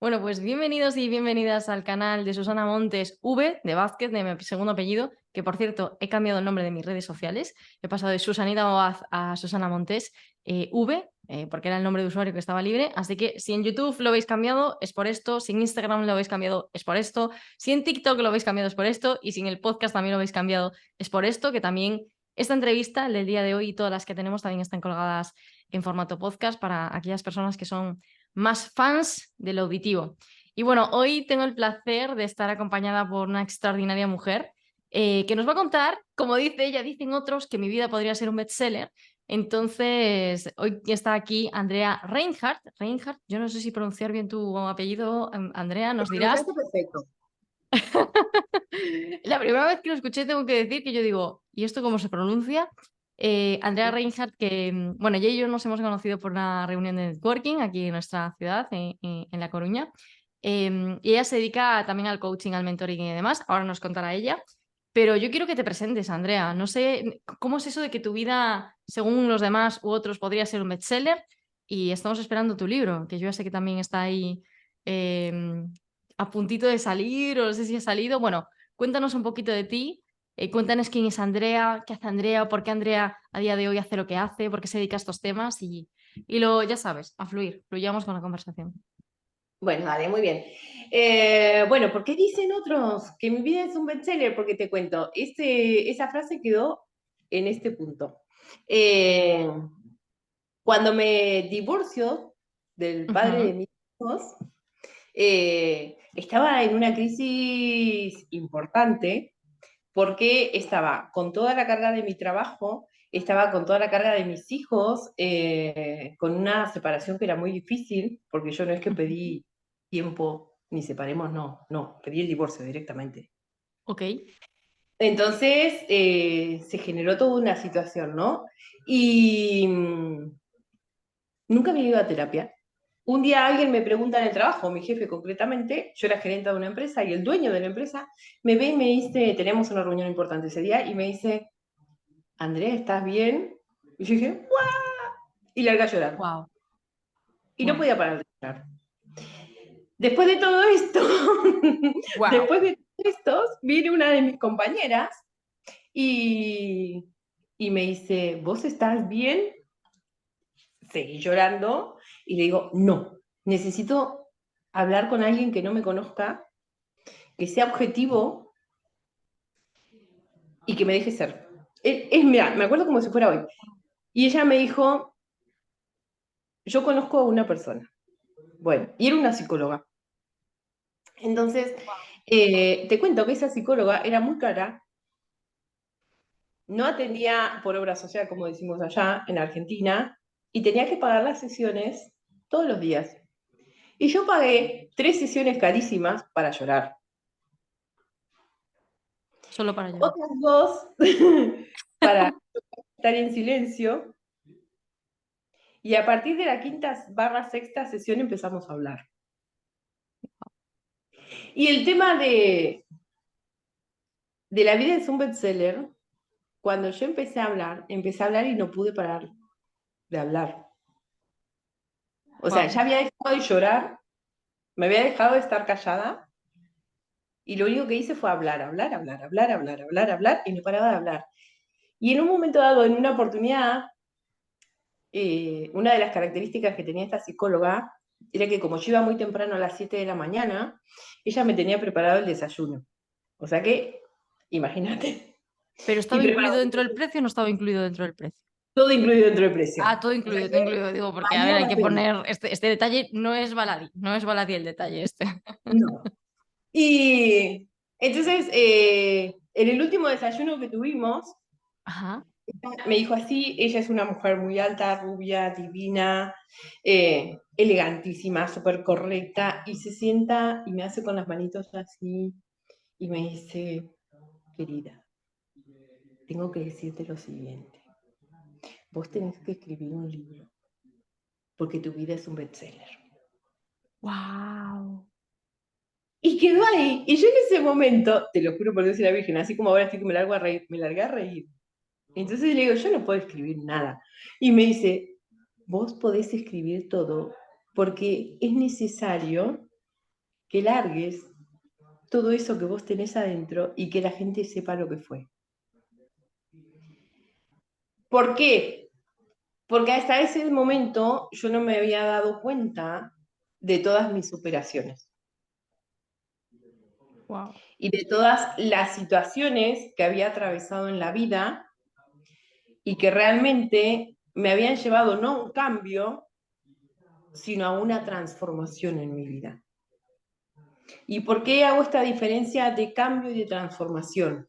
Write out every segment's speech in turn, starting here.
Bueno, pues bienvenidos y bienvenidas al canal de Susana Montes V, de Vázquez, de mi segundo apellido, que por cierto he cambiado el nombre de mis redes sociales. He pasado de Susanita Moaz a Susana Montes V, porque era el nombre de usuario que estaba libre. Así que si en YouTube lo habéis cambiado, es por esto. Si en Instagram lo habéis cambiado, es por esto. Si en TikTok lo habéis cambiado, es por esto. Y si en el podcast también lo habéis cambiado, es por esto, que también esta entrevista, el del día de hoy y todas las que tenemos también están colgadas en formato podcast para aquellas personas que son más fans de lo auditivo. Y bueno, hoy tengo el placer de estar acompañada por una extraordinaria mujer que nos va a contar, como dice ella, dicen otros que mi vida podría ser un bestseller. Entonces, hoy está aquí Andrea Reinhardt. Reinhardt, yo no sé si pronunciar bien tu apellido, Andrea, nos dirás. Pronunciaste perfecto. La primera vez que lo escuché tengo que decir que yo digo, ¿y esto cómo se pronuncia? Andrea Reinhardt, que bueno, ella y yo nos hemos conocido por una reunión de networking aquí en nuestra ciudad, en La Coruña. Y ella se dedica también al coaching, al mentoring y demás. Ahora nos contará ella. Pero yo quiero que te presentes, Andrea. No sé cómo es eso de que tu vida, según los demás u otros, podría ser un bestseller. Y estamos esperando tu libro, que yo ya sé que también está ahí em, a puntito de salir, o no sé si ha salido. Bueno, cuéntanos un poquito de ti. Cuéntanos quién es Andrea, qué hace Andrea, por qué Andrea a día de hoy hace lo que hace, por qué se dedica a estos temas y lo, ya sabes, a fluir, fluyamos con la conversación. Bueno, dale, muy bien. Bueno, ¿por qué dicen otros que mi vida es un bestseller? Porque te cuento, esa frase quedó en este punto. Eh, Cuando me divorcio del padre de Ujú. mis hijos, estaba en una crisis importante porque estaba con toda la carga de mi trabajo, estaba con toda la carga de mis hijos, con una separación que era muy difícil, porque yo no es que Ujú. pedí tiempo, ni separemos, no, pedí el divorcio directamente. Ok. Entonces se generó toda una situación, ¿no? Y nunca me iba a terapia. Un día alguien me pregunta en el trabajo, mi jefe concretamente, yo era gerente de una empresa y el dueño de la empresa me ve y me dice, tenemos una reunión importante ese día, y me dice, Andrea, ¿estás bien? Y yo dije, ¡guau! Y larga a llorar. Wow. Y no Wow. podía parar de llorar. Después de todo esto, Wow. después de todo esto, viene una de mis compañeras y, y me dice, ¿vos estás bien? Seguí llorando y le digo, no, necesito hablar con alguien que no me conozca, que sea objetivo y que me deje ser. Mira, me acuerdo como si fuera hoy. Y ella me dijo, yo conozco a una persona. Bueno, y era una psicóloga. Entonces, te cuento que esa psicóloga era muy cara, no atendía por obra social, como decimos allá en Argentina, y tenía que pagar las sesiones todos los días. Y yo pagué 3 sesiones carísimas para llorar. Solo para llorar. Otras dos para estar en silencio. Y a partir de la quinta/sexta sesión empezamos a hablar. Y el tema de la vida es un bestseller. Cuando yo empecé a hablar y no pude parar de hablar. O sea, Wow. ya había dejado de llorar, me había dejado de estar callada y lo único que hice fue hablar, hablar, hablar, hablar, hablar, hablar, hablar y no paraba de hablar. Y en un momento dado, en una oportunidad, una de las características que tenía esta psicóloga era que como yo iba muy temprano a las 7 de la mañana, ella me tenía preparado el desayuno. O sea que, imagínate. ¿Pero Y estaba incluido preparado dentro del precio o no estaba incluido dentro del precio? todo incluido dentro del precio. Ah, O sea todo que incluido, digo, porque a ver, valía hay la que pena. poner, este detalle no es baladí el detalle este. No. Y entonces, en el último desayuno que tuvimos, Ajá. me dijo así, ella es una mujer muy alta, rubia, divina, elegantísima, súper correcta, y se sienta y me hace con las manitos así, y me dice, querida, tengo que decirte lo siguiente, vos tenés que escribir un libro, porque tu vida es un bestseller. Wow. Y quedó ahí, y yo en ese momento, te lo juro por Dios y la Virgen, así como ahora estoy que me largo a reír, me largué a reír. Entonces le digo, yo no puedo escribir nada. Y me dice, vos podés escribir todo porque es necesario que largues todo eso que vos tenés adentro y que la gente sepa lo que fue. ¿Por qué? Porque hasta ese momento yo no me había dado cuenta de todas mis superaciones Wow. y de todas las situaciones que había atravesado en la vida y que realmente me habían llevado no a un cambio, sino a una transformación en mi vida. ¿Y por qué hago esta diferencia de cambio y de transformación?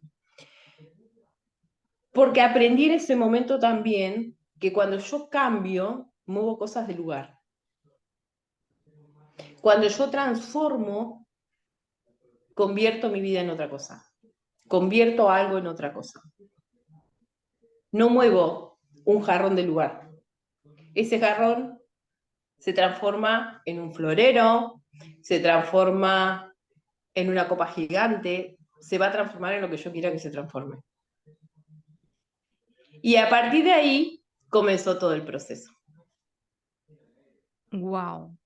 Porque aprendí en ese momento también que cuando yo cambio, muevo cosas de lugar. Cuando yo transformo, convierto mi vida en otra cosa. Convierto algo en otra cosa. No muevo un jarrón de lugar. Ese jarrón se transforma en un florero, se transforma en una copa gigante, se va a transformar en lo que yo quiera que se transforme. Y a partir de ahí comenzó todo el proceso. Wow.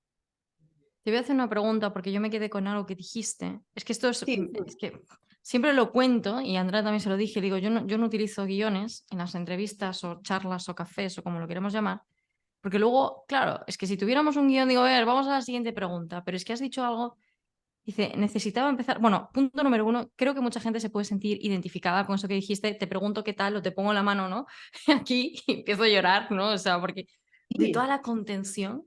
Te voy a hacer una pregunta porque yo me quedé con algo que dijiste. Es que esto Sí, es que siempre lo cuento y a Andrea también se lo dije. Digo, yo no utilizo guiones en las entrevistas o charlas o cafés o como lo queremos llamar. Porque luego, claro, es que si tuviéramos un guión, digo, a ver, vamos a la siguiente pregunta. Pero es que has dicho algo. Dice, necesitaba empezar. Bueno, punto número uno, creo que mucha gente se puede sentir identificada con eso que dijiste. Te pregunto qué tal o te pongo la mano, ¿no? Aquí y empiezo a llorar, ¿no? O sea, porque de toda sí. la contención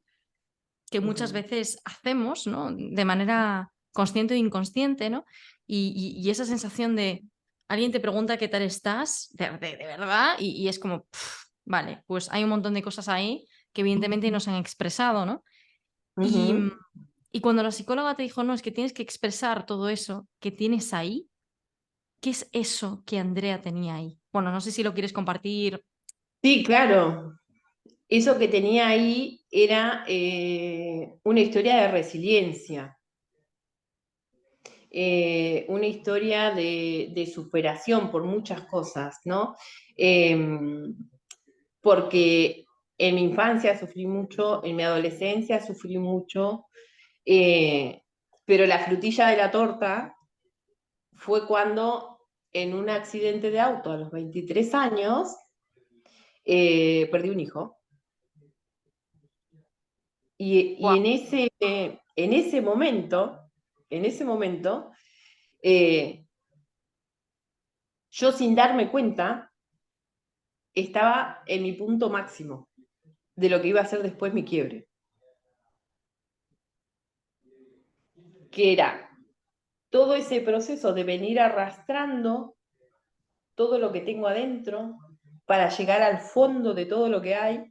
que muchas Uh-huh. veces hacemos, ¿no? De manera consciente o inconsciente, ¿no? Y esa sensación de alguien te pregunta qué tal estás, de verdad, y es como, vale, pues hay un montón de cosas ahí que evidentemente no se han expresado, ¿no? Y, Uh-huh. y cuando la psicóloga te dijo, no, es que tienes que expresar todo eso que tienes ahí, ¿qué es eso que Andrea tenía ahí? Bueno, no sé si lo quieres compartir. Sí, claro. Eso que tenía ahí era una historia de resiliencia, una historia de superación por muchas cosas, ¿no? Porque en mi infancia sufrí mucho, en mi adolescencia sufrí mucho, eh, pero la frutilla de la torta fue cuando en un accidente de auto a los 23 años perdí un hijo. Y Wow. en ese momento, eh, yo sin darme cuenta, estaba en mi punto máximo de lo que iba a ser después mi quiebre, que era todo ese proceso de venir arrastrando todo lo que tengo adentro para llegar al fondo de todo lo que hay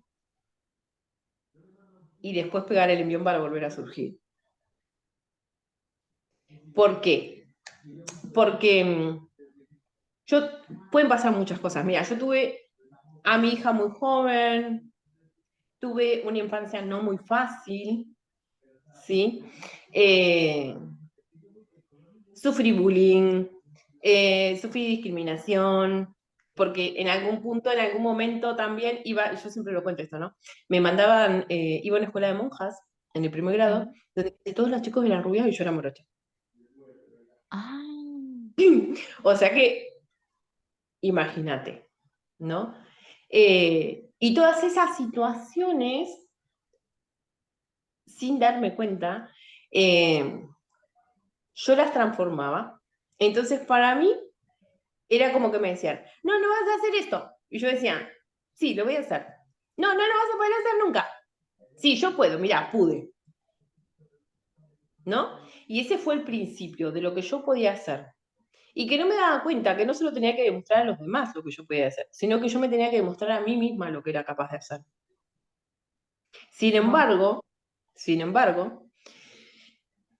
y después pegar el envión para volver a surgir. ¿Por qué? Porque yo, pueden pasar muchas cosas. Mira, yo tuve a mi hija muy joven, tuve una infancia no muy fácil, ¿sí? Eh, Sufrí bullying, sufrí discriminación, porque en algún punto, en algún momento también iba, yo siempre lo cuento esto, ¿no? Me mandaban, iba a una escuela de monjas en el primer grado, Ujú. donde todos los chicos eran rubios y yo era morocha. Ah, O sea que, imagínate, ¿no? Y todas esas situaciones, sin darme cuenta, yo las transformaba. Entonces, para mí, era como que me decían, no, no vas a hacer esto. Y yo decía, sí, lo voy a hacer. No, no lo vas a poder hacer nunca. Sí, yo puedo, mira, pude. ¿No? Y ese fue el principio de lo que yo podía hacer. Y que no me daba cuenta que no se lo tenía que demostrar a los demás lo que yo podía hacer, sino que yo me tenía que demostrar a mí misma lo que era capaz de hacer. Sin wow. embargo, sin embargo,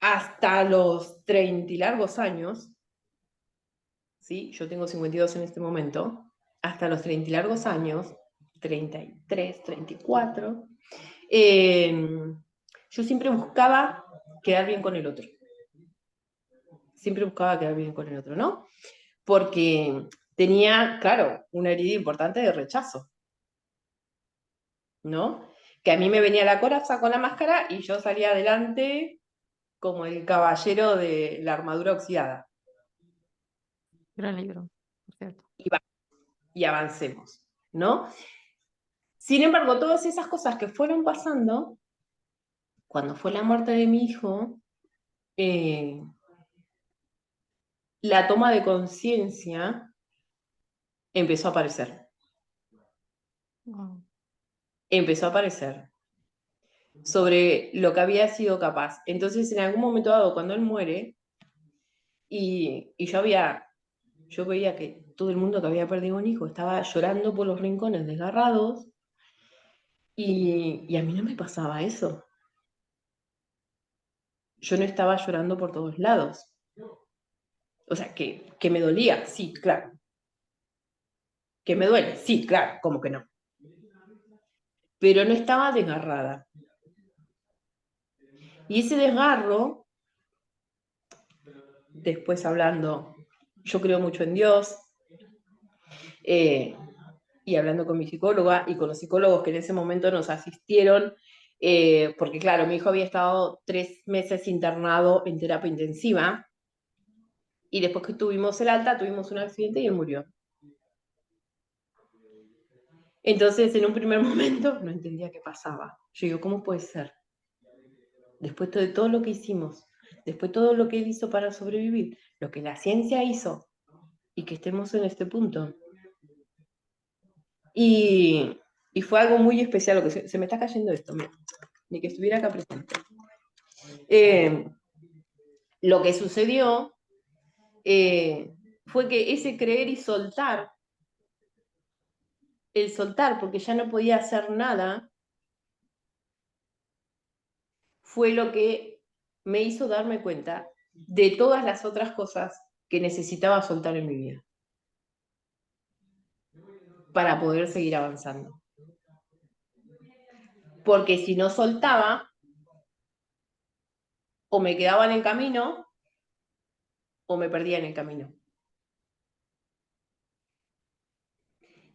hasta los 30 y largos años, ¿sí? Yo tengo 52 en este momento, hasta los 30 y largos años, 33, 34, yo siempre buscaba quedar bien con el otro. Siempre buscaba quedar bien con el otro, ¿no? Porque tenía, claro, una herida importante de rechazo, ¿no? Que a mí me venía la coraza con la máscara y yo salía adelante como el caballero de la armadura oxidada. Gran libro, por cierto. Y avancemos, ¿no? Sin embargo, todas esas cosas que fueron pasando, cuando fue la muerte de mi hijo, la toma de conciencia empezó a aparecer. Wow. Empezó a aparecer sobre lo que había sido capaz. Entonces, en algún momento dado, cuando él muere, y yo veía que todo el mundo que había perdido un hijo estaba llorando por los rincones desgarrados, y a mí no me pasaba eso. Yo no estaba llorando por todos lados. O sea, que me dolía, sí, claro. Que me duele, sí, claro, como que no. Pero no estaba desgarrada. Y ese desgarro, después hablando, yo creo mucho en Dios, y hablando con mi psicóloga y con los psicólogos que en ese momento nos asistieron, porque claro, mi hijo había estado 3 meses internado en terapia intensiva, y después que tuvimos el alta, tuvimos un accidente y él murió. Entonces, en un primer momento, no entendía qué pasaba. Yo digo, ¿cómo puede ser? Después de todo lo que hicimos, después de todo lo que él hizo para sobrevivir, lo que la ciencia hizo, y que estemos en este punto. Y fue algo muy especial, lo que se me está cayendo esto, mira, ni que estuviera acá presente. Lo que sucedió fue que ese creer y soltar, el soltar, porque ya no podía hacer nada, fue lo que me hizo darme cuenta de todas las otras cosas que necesitaba soltar en mi vida para poder seguir avanzando. Porque si no soltaba, o me quedaba en el camino, o me perdía en el camino.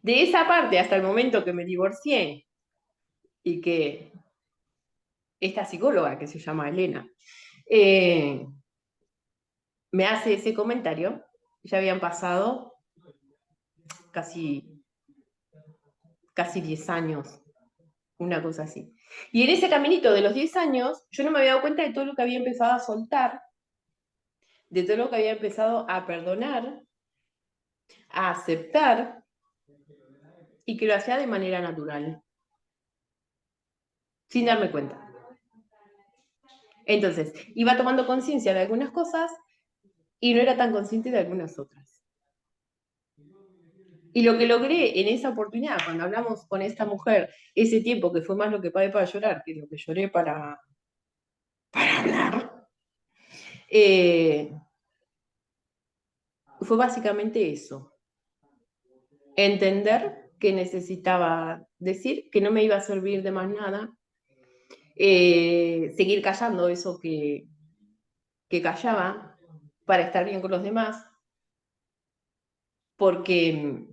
De esa parte hasta el momento que me divorcié y que esta psicóloga, que se llama Elena, me hace ese comentario, ya habían pasado casi 10 años, una cosa así. Y en ese caminito de los 10 años, yo no me había dado cuenta de todo lo que había empezado a soltar, de todo lo que había empezado a perdonar, a aceptar, y que lo hacía de manera natural, sin darme cuenta. Entonces, iba tomando conciencia de algunas cosas y no era tan consciente de algunas otras. Y lo que logré en esa oportunidad, cuando hablamos con esta mujer, ese tiempo que fue más lo que pagué para llorar que lo que lloré para hablar, fue básicamente eso. Entender que necesitaba decir, que no me iba a servir de más nada, seguir callando eso que callaba para estar bien con los demás, porque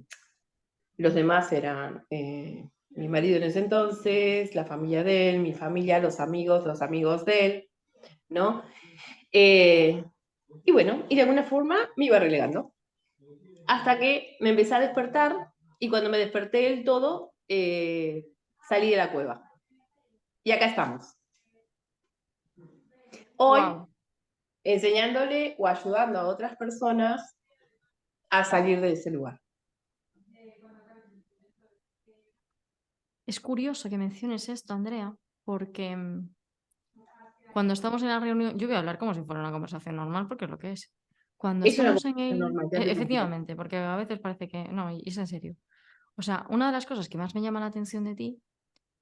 los demás eran mi marido en ese entonces, la familia de él, mi familia, los amigos de él, ¿no? Y bueno, y de alguna forma me iba relegando. Hasta que me empecé a despertar, y cuando me desperté del todo, salí de la cueva. Y acá estamos. Hoy, Wow. enseñándole o ayudando a otras personas a salir de ese lugar. Es curioso que menciones esto, Andrea, porque cuando estamos en la reunión, yo voy a hablar como si fuera una conversación normal, porque es lo que es. Cuando Es una estamos en conversación el... normal, ya te tranquilo. Efectivamente, porque a veces parece que... No, y es en serio. O sea, una de las cosas que más me llama la atención de ti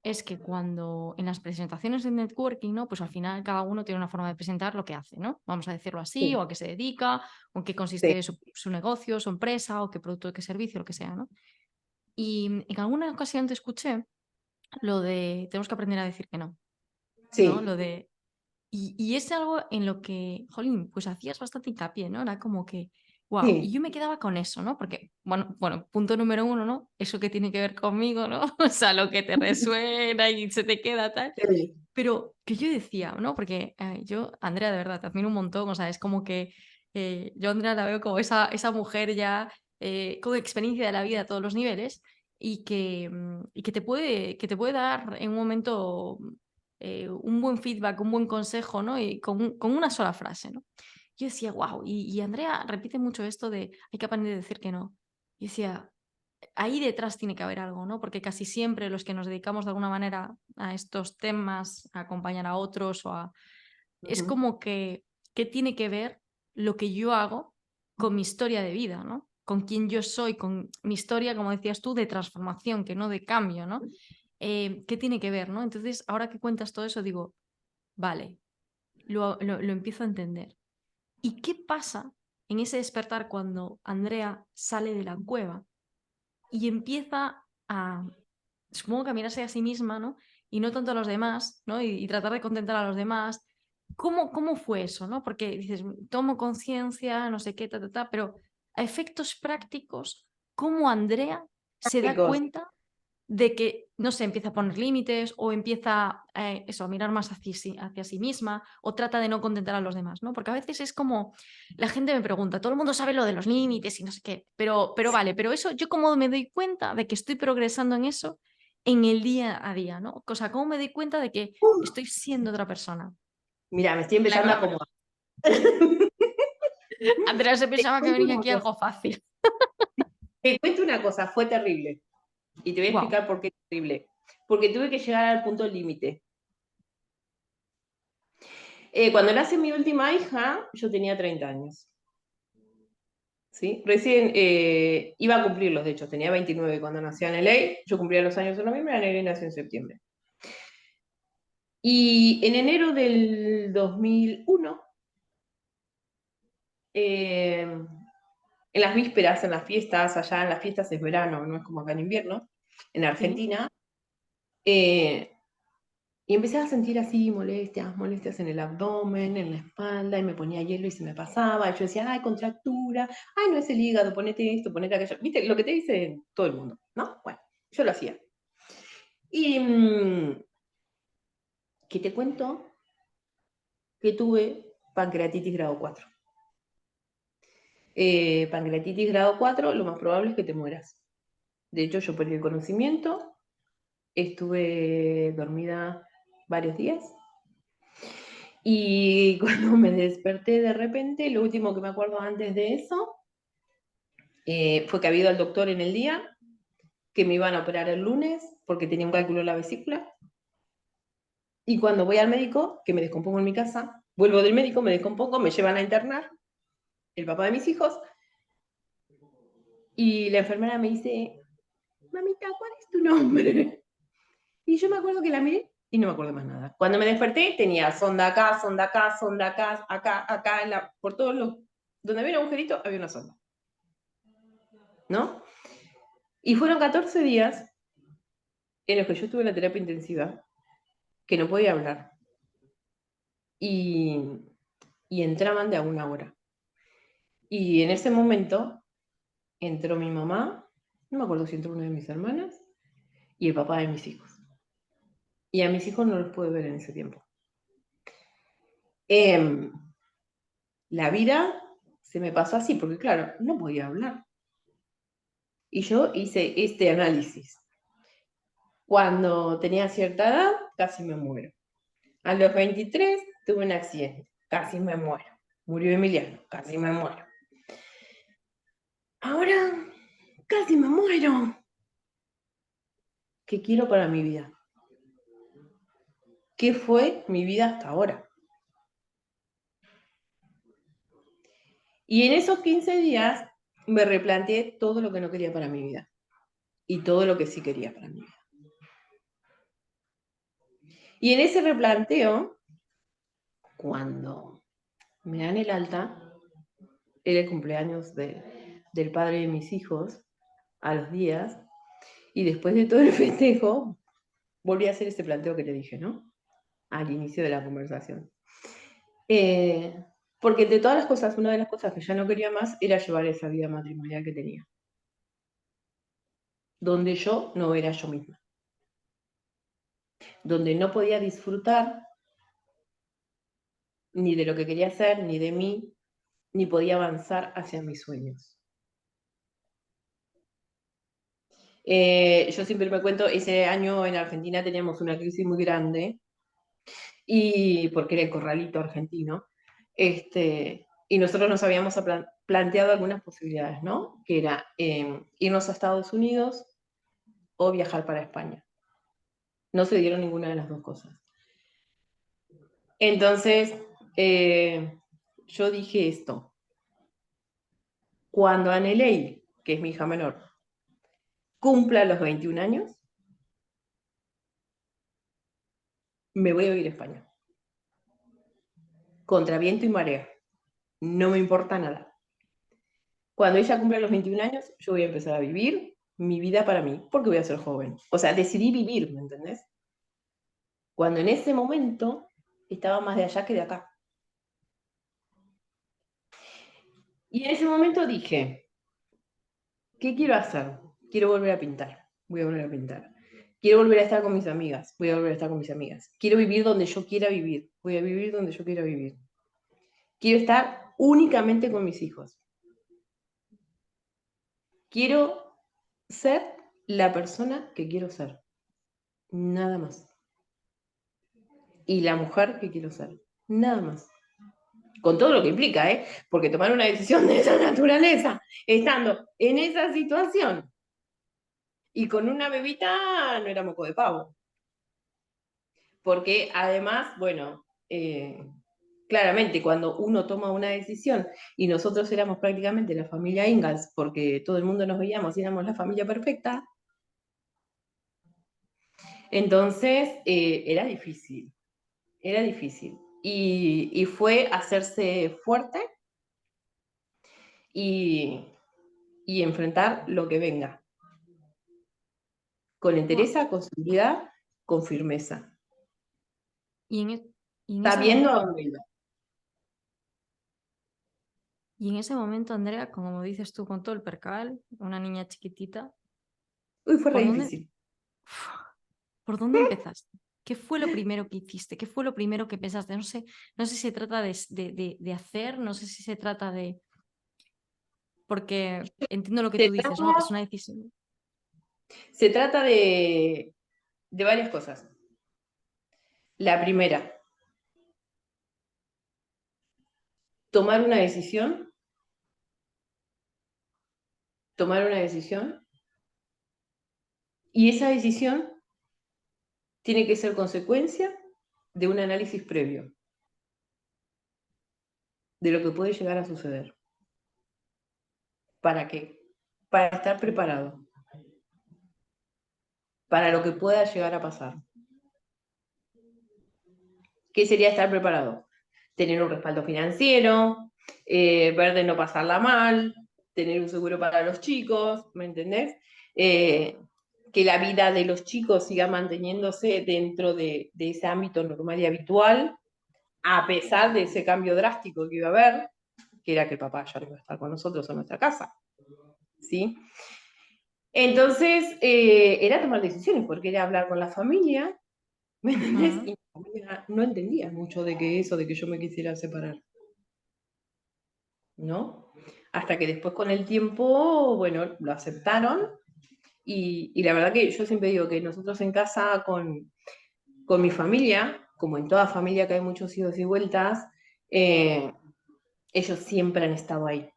es que cuando en las presentaciones de networking, ¿no? Pues al final cada uno tiene una forma de presentar lo que hace, ¿no? Vamos a decirlo así, Sí, o a qué se dedica, o en qué sí, consiste su negocio, su empresa, o qué producto, qué servicio, lo que sea, ¿no? Y en alguna ocasión te escuché lo de tenemos que aprender a decir que no, ¿no? sí. Lo de... Y es algo en lo que, jolín, pues hacías bastante hincapié, ¿no? Era como que Wow, y Sí, yo me quedaba con eso, ¿no? Porque, bueno, punto número uno, ¿no? Eso que tiene que ver conmigo, ¿no? O sea, lo que te resuena y se te queda tal. sí. Pero que yo decía, ¿no? Porque yo, Andrea, de verdad, te admiro un montón. O sea, es como que yo, Andrea, la veo como esa mujer ya con experiencia de la vida a todos los niveles y que te puede dar en un momento un buen feedback, un buen consejo, ¿no? Y con una sola frase, ¿no? Yo decía, wow, y Andrea repite mucho esto de hay que aprender a decir que no. Y decía, ahí detrás tiene que haber algo, ¿no? Porque casi siempre los que nos dedicamos de alguna manera a estos temas, a acompañar a otros es Ujú. como que, ¿qué tiene que ver lo que yo hago con mi historia de vida, ¿no? Con quién yo soy, con mi historia, como decías tú, de transformación, que no de cambio, ¿no? ¿Qué tiene que ver, ¿no? Entonces, ahora que cuentas todo eso, digo, vale, lo empiezo a entender. ¿Y qué pasa en ese despertar cuando Andrea sale de la cueva y empieza a, supongo que a mirarse a sí misma, ¿no? Y no tanto a los demás, ¿no? Y tratar de contentar a los demás. ¿Cómo fue eso, ¿no? Porque dices, tomo conciencia, no sé qué, pero a efectos prácticos, ¿cómo Andrea se da Chicos, cuenta de que, no sé, empieza a poner límites o empieza eso, a mirar más hacia sí misma o trata de no contentar a los demás, ¿no? Porque a veces es como, la gente me pregunta, todo el mundo sabe lo de los límites y no sé qué, pero vale, pero eso, yo cómo me doy cuenta de que estoy progresando en eso en el día a día, ¿no? O sea, ¿cómo me doy cuenta de que estoy siendo otra persona? mira, me estoy empezando a Claro, acomodar. Andrea se Te pensaba que cuento venía una aquí cosa, algo fácil. te cuento una cosa, fue terrible. Y te voy a Wow, explicar por qué es terrible. Porque tuve que llegar al punto límite. Cuando nace mi última hija, yo tenía 30 años. ¿Sí? Recién iba a cumplirlos, de hecho, tenía 29 cuando nació Aneley. Yo cumplía los años en noviembre, Aneley nació en septiembre. Y en enero del 2001, en las vísperas, en las fiestas, allá en las fiestas es verano, no es como acá en invierno, en sí, Argentina, eh, y empecé a sentir así molestias, molestias en el abdomen, en la espalda, y me ponía hielo y se me pasaba. Y yo decía, ay, contractura, ay, no es el hígado, ponete esto, ponete aquello. ¿Viste? Lo que te dice todo el mundo, ¿no? Bueno, yo lo hacía. Y, ¿qué te cuento? Que tuve pancreatitis grado 4. Pancreatitis grado 4, lo más probable es que te mueras. De hecho, yo perdí el conocimiento, estuve dormida varios días. Y cuando me desperté de repente, lo último que me acuerdo antes de eso fue que había ido al doctor en el día, que me iban a operar el lunes porque tenía un cálculo en la vesícula. Y cuando voy al médico, que me descompongo en mi casa, vuelvo del médico, me descompongo, me llevan a internar, el papá de mis hijos, y la enfermera me dice, mamita, ¿cuál es tu nombre? Y yo me acuerdo que la miré y no me acuerdo más nada. Cuando me desperté tenía sonda acá, sonda acá, sonda acá, acá, acá, por todos los... Donde había un agujerito, había una sonda. ¿No? Y fueron 14 días en los que yo estuve en la terapia intensiva, que no podía hablar. Y, y entraban de a una hora. Y en ese momento entró mi mamá, no me acuerdo si entró una de mis hermanas, y el papá de mis hijos. Y a mis hijos no los pude ver en ese tiempo. Eh, la vida se me pasó así, porque claro, no podía hablar. Y yo hice este análisis. Cuando tenía cierta edad, casi me muero. A los 23 tuve un accidente, casi me muero. Murió Emiliano, casi me muero. Ahora, casi me muero. ¿Qué quiero para mi vida? ¿Qué fue mi vida hasta ahora? Y en esos 15 días me replanteé todo lo que no quería para mi vida y todo lo que sí quería para mi vida. Y en ese replanteo, cuando me dan el alta, era el cumpleaños del padre de mis hijos, a los días, y después de todo el festejo, volví a hacer ese planteo que te dije, ¿no? Al inicio de la conversación. Porque entre todas las cosas, una de las cosas que ya no quería más era llevar esa vida matrimonial que tenía, donde yo no era yo misma, donde no podía disfrutar ni de lo que quería hacer, ni de mí, ni podía avanzar hacia mis sueños. Yo siempre me cuento, ese año en Argentina teníamos una crisis muy grande, y porque era el corralito argentino, y nosotros nos habíamos planteado algunas posibilidades, ¿no? Que era irnos a Estados Unidos o viajar para España. No se dieron ninguna de las dos cosas. Entonces, yo dije esto. Cuando Anelei, que es mi hija menor, cumpla los 21 años, me voy a vivir a España. Contra viento y marea. No me importa nada. Cuando ella cumpla los 21 años, yo voy a empezar a vivir mi vida para mí, porque voy a ser joven. O sea, decidí vivir, ¿me entendés? Cuando en ese momento estaba más de allá que de acá. Y en ese momento dije, ¿qué quiero hacer? Quiero volver a pintar. Voy a volver a pintar. Quiero volver a estar con mis amigas. Voy a volver a estar con mis amigas. Quiero vivir donde yo quiera vivir. Voy a vivir donde yo quiera vivir. Quiero estar únicamente con mis hijos. Quiero ser la persona que quiero ser. Nada más. Y la mujer que quiero ser. Nada más. Con todo lo que implica, ¿eh? Porque tomar una decisión de esa naturaleza, estando en esa situación y con una bebita, no era moco de pavo. Porque además, bueno, claramente cuando uno toma una decisión, y nosotros éramos prácticamente la familia Ingalls, porque todo el mundo nos veíamos y éramos la familia perfecta, entonces era difícil, era difícil. Y fue hacerse fuerte y, y enfrentar lo que venga, con Guau. entereza, con seguridad, con firmeza, Y en ese sabiendo a momento, dónde iba. Andrea, como dices tú, con todo el percal, una niña chiquitita, Uy, fue re ¿por dónde, difícil. por dónde empezaste? ¿Qué fue lo primero que hiciste? ¿Qué fue lo primero que pensaste? No sé si se trata de hacer, no sé si se trata de... Porque entiendo lo que Se tú dices, ¿no? trata, Es una decisión. se trata de varias cosas. La primera, tomar una decisión, tomar una decisión, y esa decisión tiene que ser consecuencia de un análisis previo de lo que puede llegar a suceder. ¿Para qué? Para estar preparado, para lo que pueda llegar a pasar. ¿Qué sería estar preparado? Tener un respaldo financiero, ver de no pasarla mal, tener un seguro para los chicos, ¿me entendés? Que la vida de los chicos siga manteniéndose dentro de ese ámbito normal y habitual, a pesar de ese cambio drástico que iba a haber, que era que el papá ya no iba a estar con nosotros en nuestra casa, ¿sí? Entonces, era tomar decisiones, porque era hablar con la familia, ¿me entendés? Y Mm. mi familia no entendía mucho de que eso, de que yo me quisiera separar, ¿no? Hasta que después con el tiempo, bueno, lo aceptaron, y la verdad que yo siempre digo que nosotros en casa con mi familia, como en toda familia que hay muchos idos y vueltas, eh, ellos siempre han estado ahí.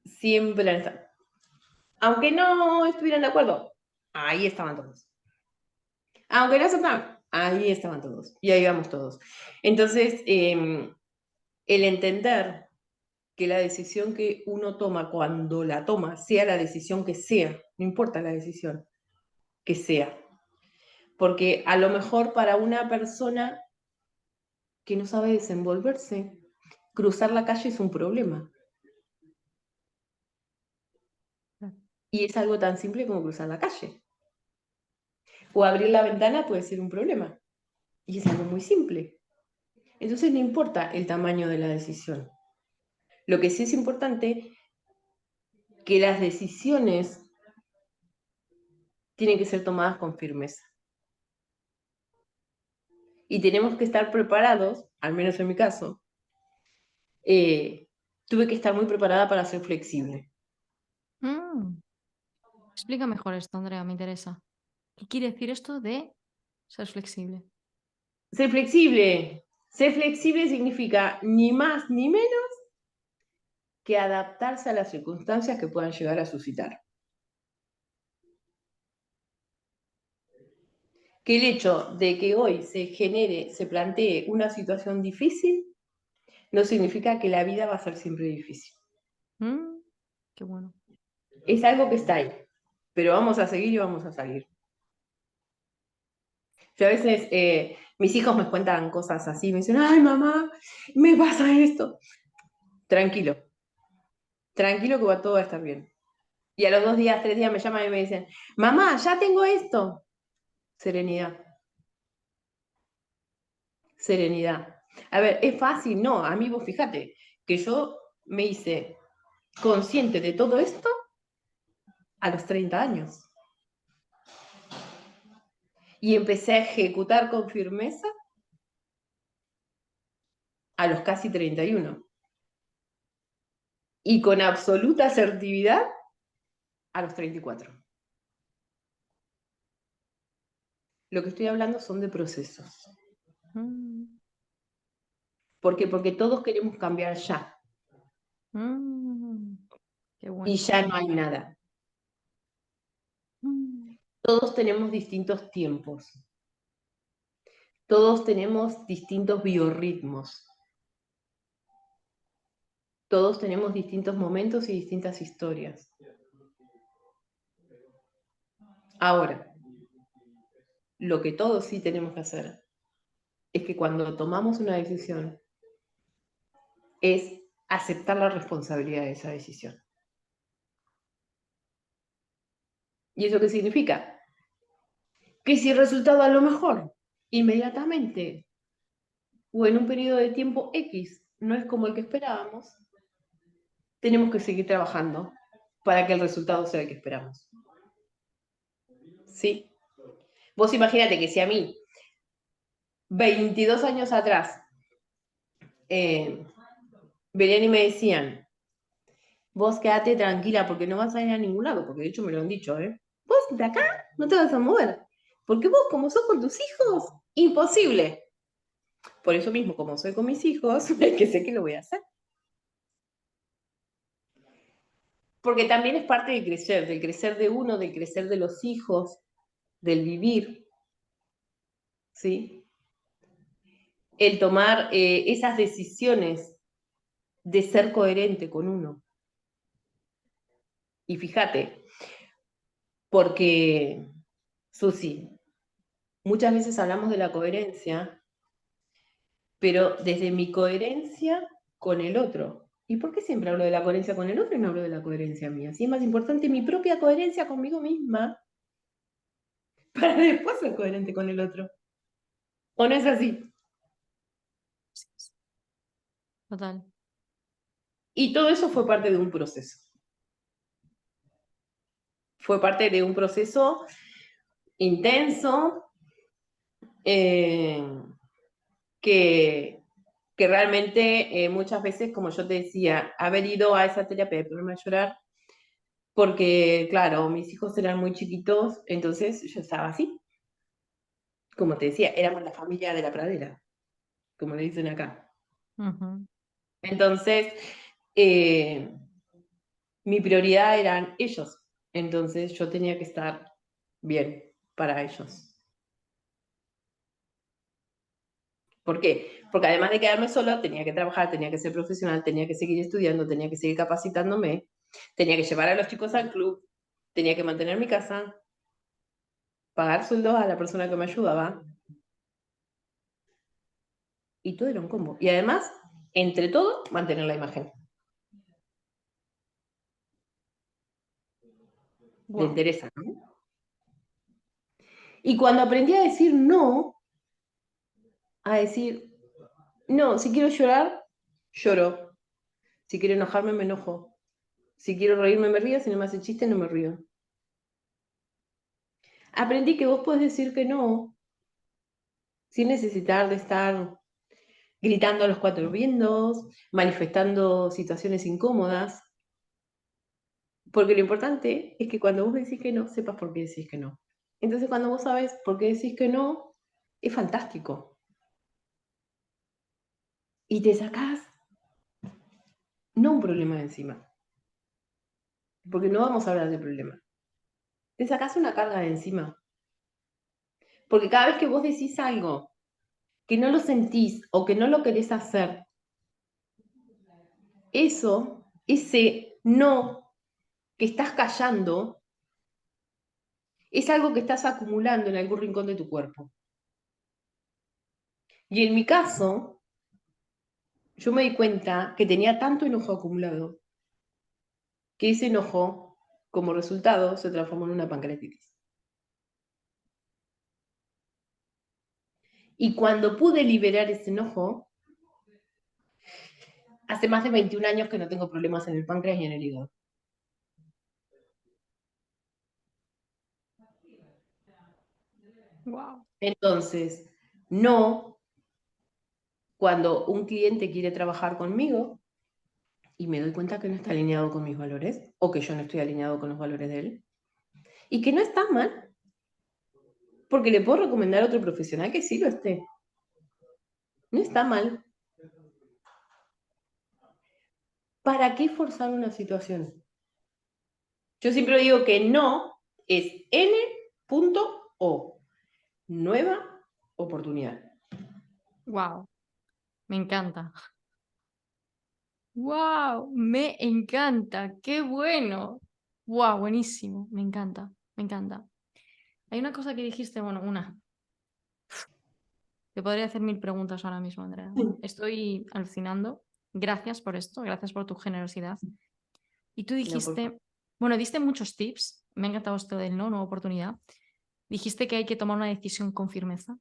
Siempre han estado. Aunque no estuvieran de acuerdo, ahí estaban todos. Aunque no aceptaban, ahí estaban todos. Y ahí vamos todos. Entonces, el entender que la decisión que uno toma cuando la toma, sea la decisión que sea, no importa la decisión, que sea. Porque a lo mejor para una persona que no sabe desenvolverse, cruzar la calle es un problema. Y es algo tan simple como cruzar la calle. O abrir la ventana puede ser un problema. Y es algo muy simple. Entonces no importa el tamaño de la decisión. Lo que sí es importante que las decisiones tienen que ser tomadas con firmeza. Y tenemos que estar preparados, al menos en mi caso, tuve que estar muy preparada para ser flexible. Mm, Explica mejor esto, Andrea, me interesa. ¿Qué quiere decir esto de ser flexible? Ser flexible significa ni más ni menos que adaptarse a las circunstancias que puedan llegar a suscitar. Que el hecho de que hoy se plantee una situación difícil, no significa que la vida va a ser siempre difícil. Qué bueno. Es algo que está ahí, pero vamos a seguir y vamos a salir. Yo a veces, mis hijos me cuentan cosas así, me dicen, ay mamá, me pasa esto. Tranquilo, tranquilo que todo va a estar bien. Y a los 2 días, 3 días me llaman y me dicen, mamá, ya tengo esto. Serenidad, serenidad. A ver, es fácil, no, a mí vos fíjate que yo me hice consciente de todo esto a los 30 años. Y empecé a ejecutar con firmeza a los casi 31. Y con absoluta asertividad a los 34. Lo que estoy hablando son de procesos. Mm, ¿Por qué? Porque todos queremos cambiar ya. Qué bueno. Y ya no hay nada. Todos tenemos distintos tiempos. Todos tenemos distintos biorritmos. Todos tenemos distintos momentos y distintas historias. Ahora, lo que todos sí tenemos que hacer es que cuando tomamos una decisión es aceptar la responsabilidad de esa decisión. ¿Y eso qué significa? Que si el resultado a lo mejor inmediatamente o en un periodo de tiempo X no es como el que esperábamos, tenemos que seguir trabajando para que el resultado sea el que esperamos. ¿Sí? Vos imagínate que si a mí, 22 años atrás, venían y me decían, vos quédate tranquila porque no vas a ir a ningún lado, porque de hecho me lo han dicho, vos de acá no te vas a mover, porque vos como sos con tus hijos, imposible. Por eso mismo, como soy con mis hijos, es que sé que lo voy a hacer. Porque también es parte del crecer de uno, del crecer de los hijos, del vivir, ¿sí? El tomar esas decisiones de ser coherente con uno. Y fíjate, porque, Susi, muchas veces hablamos de la coherencia, pero desde mi coherencia con el otro. ¿Y por qué siempre hablo de la coherencia con el otro y no hablo de la coherencia mía? Si es más importante mi propia coherencia conmigo misma para después ser coherente con el otro. ¿O no es así? Total. Y todo eso fue parte de un proceso. Fue parte de un proceso intenso que, que realmente muchas veces, como yo te decía, haber ido a esa terapia de ponerme a llorar, porque claro, mis hijos eran muy chiquitos, entonces yo estaba así. Como te decía, éramos la familia de la pradera, como le dicen acá. Entonces, mi prioridad eran ellos. Entonces yo tenía que estar bien para ellos. ¿Por qué? Porque además de quedarme sola, tenía que trabajar, tenía que ser profesional, tenía que seguir estudiando, tenía que seguir capacitándome, tenía que llevar a los chicos al club, tenía que mantener mi casa, pagar sueldos a la persona que me ayudaba. Y todo era un combo. Y además, entre todo, mantener la imagen. De Wow. entereza, ¿no? Y cuando aprendí a decir no, a decir, No, si quiero llorar, lloro. Si quiero enojarme, me enojo. Si quiero reírme, me río. Si no me hace chiste, no me río. Aprendí que vos podés decir que no, sin necesitar de estar gritando a los cuatro vientos, manifestando situaciones incómodas. Porque lo importante es que cuando vos decís que no, sepas por qué decís que no. Entonces, cuando vos sabes por qué decís que no, es fantástico. Y te sacás no un problema de encima, porque no vamos a hablar de problema. Te sacás una carga de encima. Porque cada vez que vos decís algo que no lo sentís o que no lo querés hacer, ese no que estás callando, es algo que estás acumulando en algún rincón de tu cuerpo. Y en mi caso, yo me di cuenta que tenía tanto enojo acumulado que ese enojo, como resultado, se transformó en una pancreatitis. Y cuando pude liberar ese enojo, hace más de 21 años que no tengo problemas en el páncreas y en el hígado. Wow. Entonces, no, cuando un cliente quiere trabajar conmigo y me doy cuenta que no está alineado con mis valores o que yo no estoy alineado con los valores de él, y que no está mal, porque le puedo recomendar a otro profesional que sí lo esté. No está mal. ¿Para qué forzar una situación? Yo siempre digo que no es N.O. Nueva oportunidad. Wow. Me encanta. Wow. Me encanta. Qué bueno. Wow, buenísimo. Me encanta. Me encanta. Hay una cosa que dijiste, bueno, una. Te podría hacer mil preguntas ahora mismo, Andrea. Estoy alucinando. Gracias por esto, gracias por tu generosidad. Y tú No, por favor. dijiste, bueno, diste muchos tips. Me ha encantado esto del no, nueva oportunidad. Dijiste que hay que tomar una decisión con firmeza.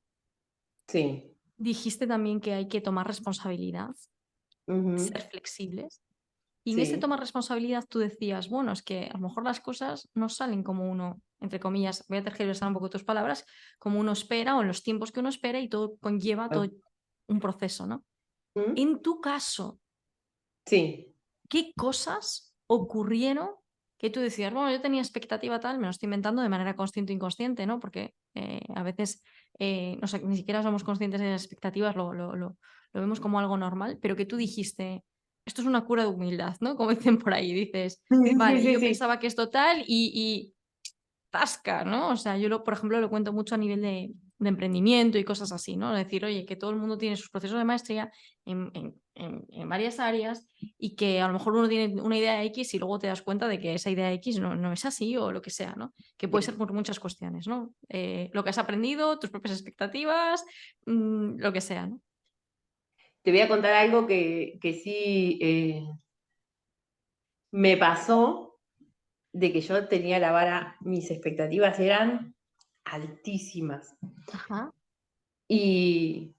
Sí. Dijiste también que hay que tomar responsabilidad, ser Ujú. flexibles. Y en ese Sí. tomar responsabilidad tú decías, bueno, es que a lo mejor las cosas no salen como uno, entre comillas, voy a tergiversar un poco tus palabras, como uno espera o en los tiempos que uno espera y todo conlleva todo un proceso, ¿no? Ujú. En tu caso, Sí. ¿qué cosas ocurrieron que tú decías, bueno, yo tenía expectativa tal, me lo estoy inventando de manera consciente o inconsciente, ¿no? Porque a veces no sé, ni siquiera somos conscientes de las expectativas, lo vemos como algo normal, pero que tú dijiste, esto es una cura de humildad, ¿no? Como dicen por ahí, dices, Sí, sí, vale, sí, yo sí. pensaba que esto tal y tasca, ¿no? O sea, yo, por ejemplo, lo cuento mucho a nivel de emprendimiento y cosas así, ¿no? Decir, oye, que todo el mundo tiene sus procesos de maestría en varias áreas y que a lo mejor uno tiene una idea X y luego te das cuenta de que esa idea X no es así o lo que sea, ¿no? Que puede ser Bien. por muchas cuestiones, ¿no? Lo que has aprendido, tus propias expectativas, lo que sea, ¿no? Te voy a contar algo que sí me pasó de que yo tenía la vara, mis expectativas eran altísimas. Ajá. Y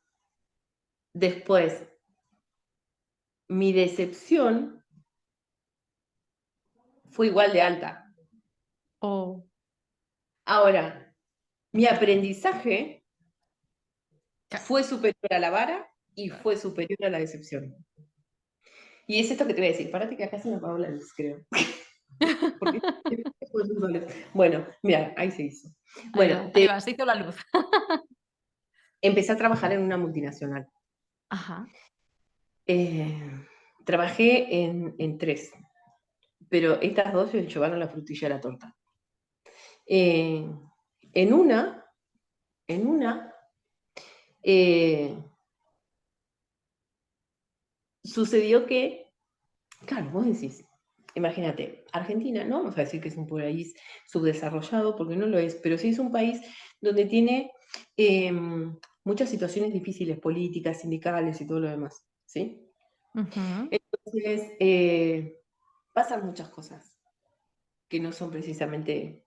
después, mi decepción fue igual de alta. O Ahora, mi aprendizaje ca- fue superior a la vara y fue superior a la decepción. Y es esto que te voy a decir. Párate que acá se me apagó la luz, creo. Porque bueno, mira, ahí se hizo. Bueno, ahí va, se hizo la luz. empecé a trabajar en una multinacional. Ajá. Eh, trabajé en tres, pero estas dos se llevaron la frutilla de la torta. Eh, en una, en una, eh, sucedió que, claro, vos decís, imagínate, Argentina, no vamos a decir que es un país subdesarrollado, porque no lo es, pero sí es un país donde tiene eh, muchas situaciones difíciles, políticas, sindicales y todo lo demás, ¿sí? Ujú. Entonces, pasan muchas cosas que no son precisamente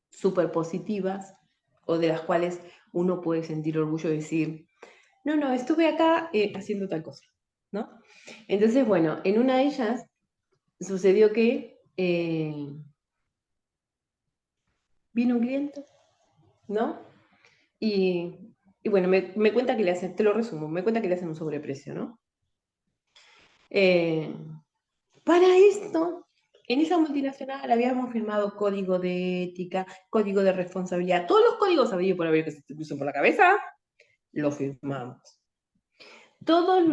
súper positivas o de las cuales uno puede sentir orgullo y decir, no, estuve acá haciendo tal cosa, ¿no? Entonces, bueno, en una de ellas sucedió que vino un cliente, ¿no? Y, y bueno, me cuenta que le hacen, te lo resumo, me cuenta que le hacen un sobreprecio, ¿no? Eh, para esto, en esa multinacional habíamos firmado código de ética, código de responsabilidad, todos los códigos habidos por haber que se te cruzan por la cabeza, los firmamos. Todos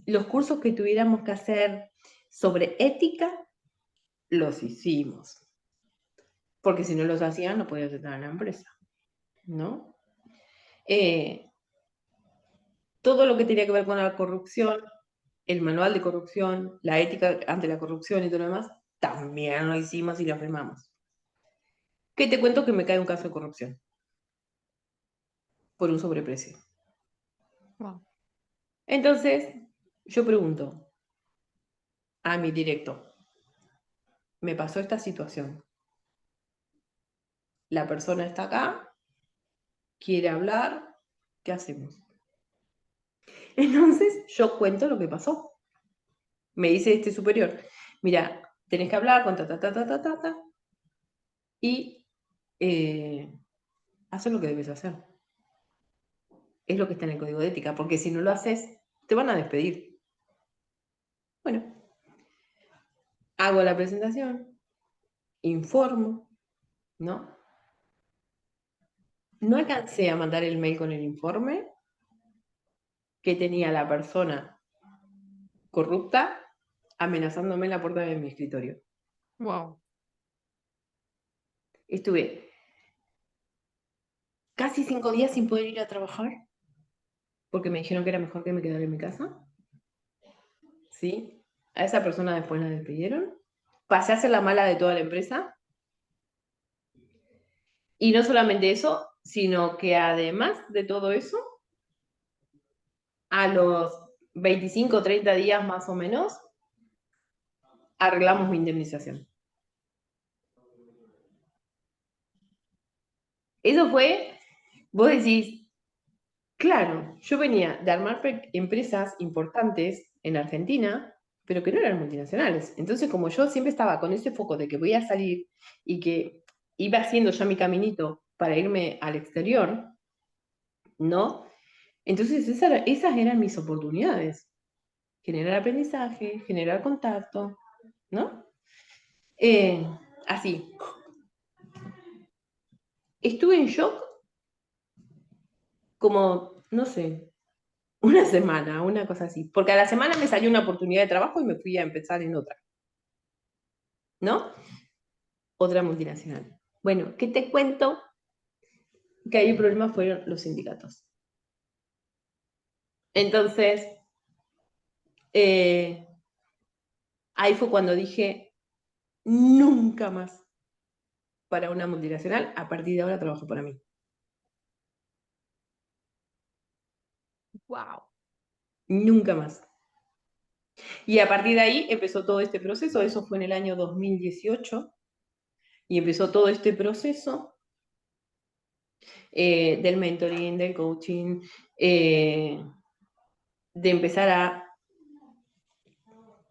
los cursos que tuviéramos que hacer sobre ética, los hicimos. Porque si no los hacían, no podías estar en la empresa, ¿no? Todo lo que tenía que ver con la corrupción, el manual de corrupción, la ética ante la corrupción y todo lo demás, también lo hicimos y lo firmamos. ¿Qué te cuento? Que me cae un caso de corrupción por un sobreprecio. Wow. Entonces, yo pregunto a mi directo, me pasó esta situación. La persona está acá, quiere hablar, ¿qué hacemos? Entonces, yo cuento lo que pasó. Me dice este superior, mira, tenés que hablar con ta, y hacer lo que debes hacer. Es lo que está en el código de ética, porque si no lo haces, te van a despedir. Bueno, hago la presentación, informo, ¿no? No alcancé a mandar el mail con el informe que tenía la persona corrupta amenazándome en la puerta de mi escritorio. Wow. Estuve casi 5 días sin poder ir a trabajar porque me dijeron que era mejor que me quedara en mi casa. ¿Sí? A esa persona después la despidieron. Pasé a ser la mala de toda la empresa. Y no solamente eso, sino que además de todo eso, a los 25 o 30 días más o menos, arreglamos mi indemnización. Eso fue, vos decís, claro, yo venía de armar empresas importantes en Argentina, pero que no eran multinacionales. Entonces, como yo siempre estaba con ese foco de que voy a salir y que iba haciendo ya mi caminito para irme al exterior, ¿no? Entonces, esas eran mis oportunidades. Generar aprendizaje, generar contacto, ¿no? Así. Estuve en shock como, no sé, una semana, una cosa así. Porque a la semana me salió una oportunidad de trabajo y me fui a empezar en otra, ¿no? Otra multinacional. Bueno, ¿qué te cuento? Que ahí el problema fueron los sindicatos. Entonces, ahí fue cuando dije, nunca más para una multinacional, a partir de ahora trabajo para mí. Wow. Nunca más. Y a partir de ahí empezó todo este proceso, eso fue en el año 2018, y empezó todo este proceso del mentoring, del coaching, de empezar a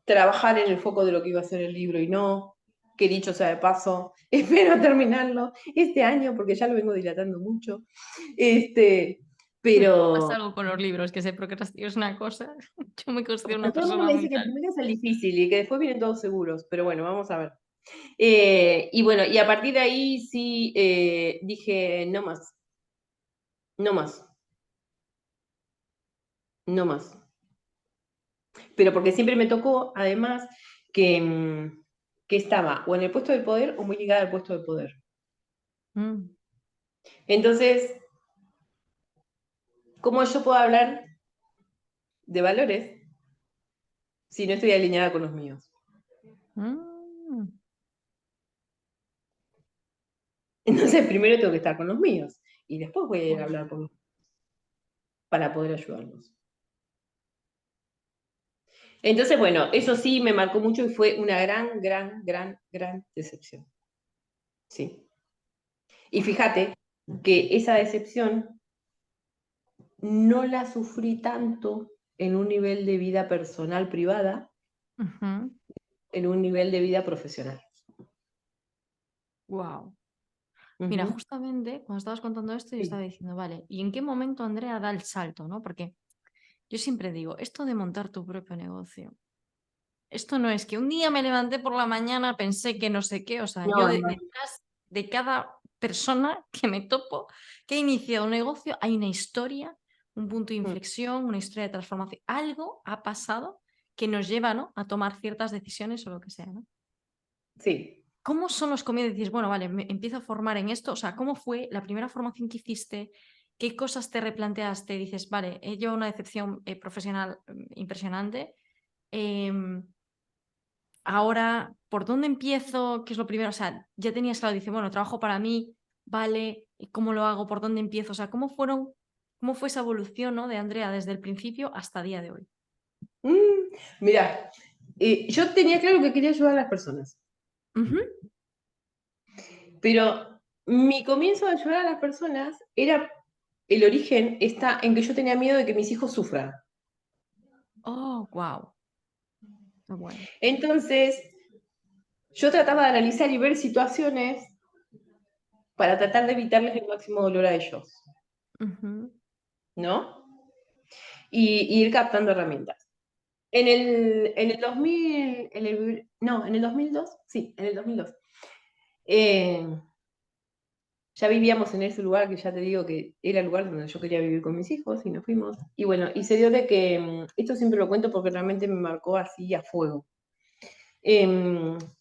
trabajar en el foco de lo que iba a ser el libro y no, que dicho sea de paso, espero terminarlo este año porque ya lo vengo dilatando mucho. Pasa Pero algo con los libros, que se procrastina es una cosa. Yo me considero bueno, una todo el mundo persona me muy dice que el tal. primero es el difícil y que después vienen todos seguros, pero bueno, vamos a ver. Y bueno, y a partir de ahí sí dije, no más, no más, no más. Pero porque siempre me tocó, además, que estaba o en el puesto de poder o muy ligada al puesto de poder. Mm. Entonces, ¿cómo yo puedo hablar de valores si no estoy alineada con los míos? Mm. Entonces, primero tengo que estar con los míos y después voy a ir a Wow. hablar para poder ayudarlos. Entonces, bueno, eso sí me marcó mucho y fue una gran decepción. Sí. Y fíjate que esa decepción no la sufrí tanto en un nivel de vida personal privada, en un nivel de vida profesional. Wow. Mira, Ujú. justamente cuando estabas contando esto, yo Sí. estaba diciendo, vale, ¿y en qué momento Andrea da el salto, no? Porque yo siempre digo, esto de montar tu propio negocio, esto no es que un día me levanté por la mañana, pensé que no sé qué, o sea, yo No, no. detrás de cada persona que me topo, que ha iniciado un negocio, hay una historia, un punto de Mm. inflexión, una historia de transformación. Algo ha pasado que nos lleva, ¿no?, a tomar ciertas decisiones o lo que sea, ¿no? Sí. ¿Cómo son los comienzos? Dices, bueno, vale, me empiezo a formar en esto. O sea, ¿cómo fue la primera formación que hiciste? ¿Qué cosas te replanteaste? Dices, vale, he llevado una decepción profesional impresionante. Em, Ahora, ¿por dónde empiezo? ¿Qué es lo primero? O sea, ya tenías claro, dice, bueno, trabajo para mí, vale, ¿y cómo lo hago? ¿Por dónde empiezo? O sea, cómo fue esa evolución, ¿no?, de Andrea desde el principio hasta el día de hoy? Mira, yo tenía claro que quería ayudar a las personas, Ujú. pero mi comienzo de ayudar a las personas era, el origen está en que yo tenía miedo de que mis hijos sufran. Oh, wow. Qué bueno. Entonces, yo trataba de analizar y ver situaciones para tratar de evitarles el máximo dolor a ellos, Ujú. ¿no? Y ir captando herramientas. En el 2000, no, en el 2002, sí, en el 2002, eh, ya vivíamos en ese lugar que ya te digo que era el lugar donde yo quería vivir con mis hijos y nos fuimos. Y bueno, y se dio de que, esto siempre lo cuento porque realmente me marcó así a fuego.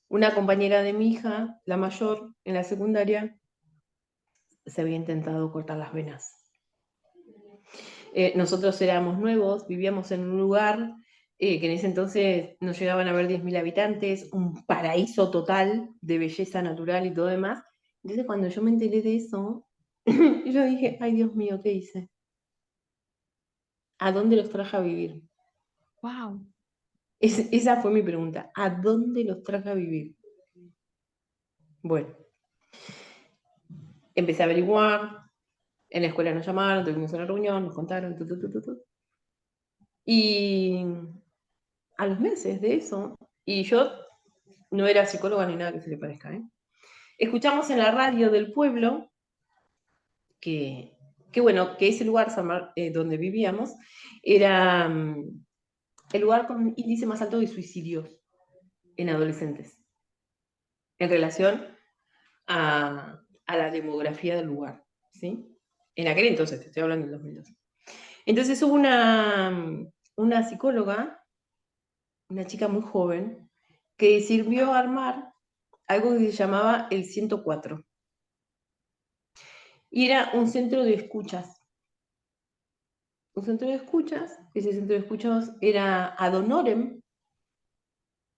Una compañera de mi hija, la mayor, en la secundaria, se había intentado cortar las venas. Nosotros éramos nuevos, vivíamos en un lugar que en ese entonces no llegaban a haber 10.000 habitantes, un paraíso total de belleza natural y todo demás. Entonces cuando yo me enteré de eso, yo dije, ay Dios mío, ¿qué hice? ¿A dónde los traje a vivir? Wow. Esa fue mi pregunta, ¿a dónde los traje a vivir? Bueno, empecé a averiguar, en la escuela nos llamaron, tuvimos una reunión, nos contaron, tu. Y a los meses de eso, y yo no era psicóloga ni nada que se le parezca, ¿eh? Escuchamos en la radio del pueblo que, bueno, que ese lugar donde vivíamos era el lugar con índice más alto de suicidios en adolescentes en relación a la demografía del lugar, ¿sí? En aquel entonces, te estoy hablando del 2002. Entonces hubo una psicóloga, una chica muy joven, que sirvió a armar algo que se llamaba el 104. Y era un centro de escuchas. Un centro de escuchas, ese centro de escuchas era ad honorem,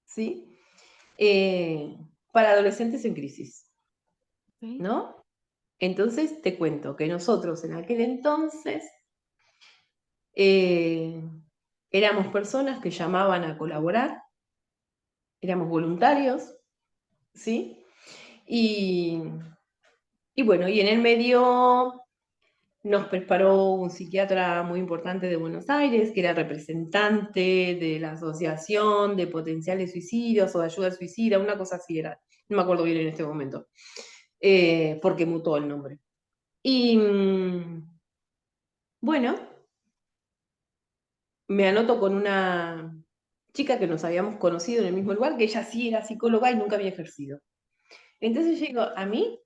¿sí? Para adolescentes en crisis, Ok. ¿no? Entonces te cuento que nosotros en aquel entonces eh, éramos personas que llamaban a colaborar, éramos voluntarios, ¿sí? Y, y bueno, y en el medio nos preparó un psiquiatra muy importante de Buenos Aires, que era representante de la Asociación de Potenciales Suicidios o de Ayuda al Suicida, una cosa así era, no me acuerdo bien en este momento, porque mutó el nombre. Y bueno, me anoto con una chica que nos habíamos conocido en el mismo lugar, que ella sí era psicóloga y nunca había ejercido. Entonces yo digo, a mí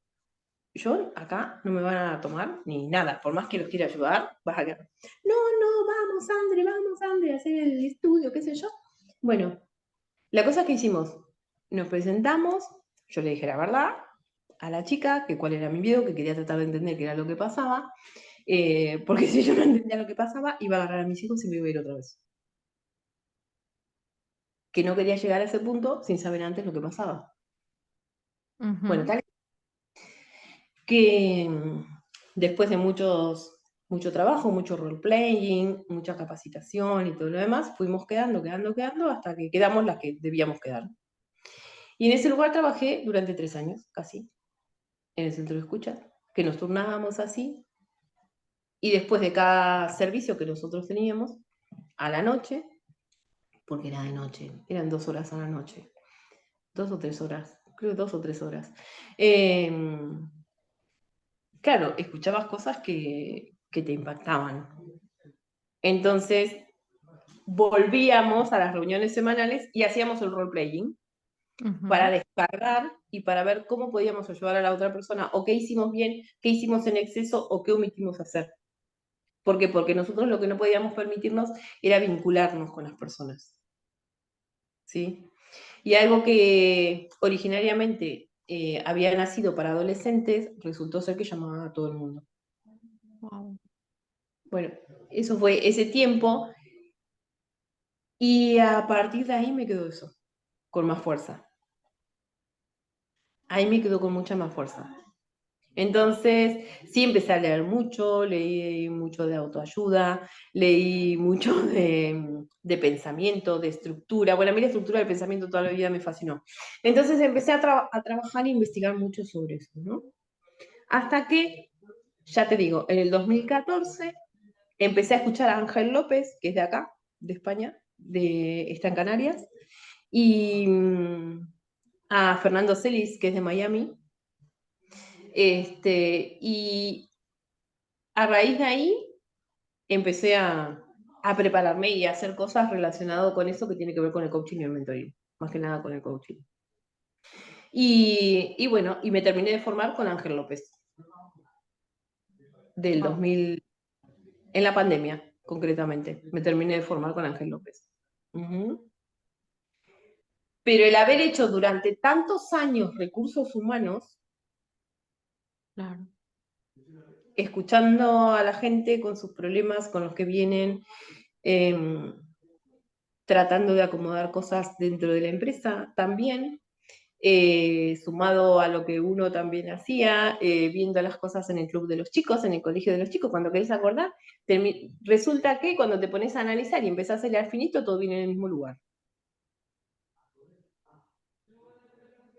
yo acá no me van a tomar ni nada, por más que los quiera ayudar, vas a quedar, no, no, vamos, André, a hacer el estudio, qué sé yo. Bueno, la cosa que hicimos, nos presentamos, yo le dije la verdad a la chica, que cuál era mi miedo, que quería tratar de entender qué era lo que pasaba, porque si yo no entendía lo que pasaba, iba a agarrar a mis hijos y me iba a ir otra vez. Que no quería llegar a ese punto sin saber antes lo que pasaba. Bueno, Ujú. tal que después de mucho trabajo, mucho role-playing, mucha capacitación y todo lo demás, fuimos quedando, hasta que quedamos las que debíamos quedar. Y en ese lugar trabajé durante 3 años, casi, en el centro de escucha, que nos turnábamos así. y después de cada servicio que nosotros teníamos, a la noche, porque era de noche, eran 2 horas a la noche, 2 o 3 horas, creo que 2 o 3 horas. Claro, escuchabas cosas que te impactaban. Entonces, volvíamos a las reuniones semanales y hacíamos el role-playing para descargar y para ver cómo podíamos ayudar a la otra persona, o qué hicimos bien, qué hicimos en exceso, o qué omitimos hacer. ¿Por qué? Porque nosotros lo que no podíamos permitirnos era vincularnos con las personas. ¿Sí? Y algo que originariamente había nacido para adolescentes, resultó ser que llamaba a todo el mundo. Wow. Bueno, eso fue ese tiempo, y a partir de ahí me quedó eso, con más fuerza. Ahí me quedó con mucha más fuerza. Entonces, sí empecé a leer mucho, leí mucho de autoayuda, leí mucho de pensamiento, de estructura. Bueno, a mí la estructura del pensamiento toda la vida me fascinó. Entonces empecé a trabajar e investigar mucho sobre eso, ¿no? Hasta que, ya te digo, en el 2014 empecé a escuchar a Ángel López, que es de acá, de España, está en Canarias, y a Fernando Celis, que es de Miami. Y a raíz de ahí empecé a prepararme y a hacer cosas relacionadas con eso que tiene que ver con el coaching y el mentoring, más que nada con el coaching. Y bueno, y me terminé de formar con Ángel López, del 2000, en la pandemia, concretamente. Me terminé de formar con Ángel López. Pero el haber hecho durante tantos años recursos humanos, Claro. escuchando a la gente con sus problemas, con los que vienen, tratando de acomodar cosas dentro de la empresa también, sumado a lo que uno también hacía, viendo las cosas en el club de los chicos, en el colegio de los chicos, cuando querés acordar, resulta que cuando te pones a analizar y empezás a hilar finito, todo viene en el mismo lugar.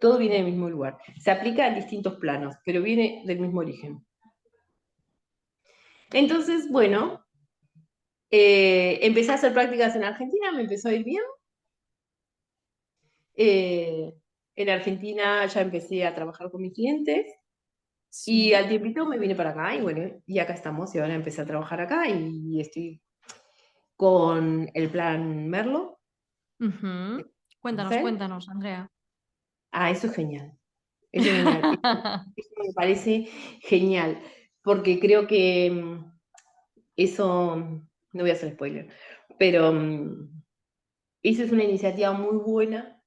Todo viene del mismo lugar. Se aplica en distintos planos, pero viene del mismo origen. Entonces, bueno, empecé a hacer prácticas en Argentina, me empezó a ir bien. En Argentina ya empecé a trabajar con mis clientes. Sí. Y al tiempito me vine para acá y bueno, y acá estamos y ahora empecé a trabajar acá y estoy con el plan Merlo. Cuéntanos, cuéntanos, Andrea. Eso es genial. Eso es genial. Eso me parece genial, porque creo que eso, no voy a hacer spoiler, pero eso es una iniciativa muy buena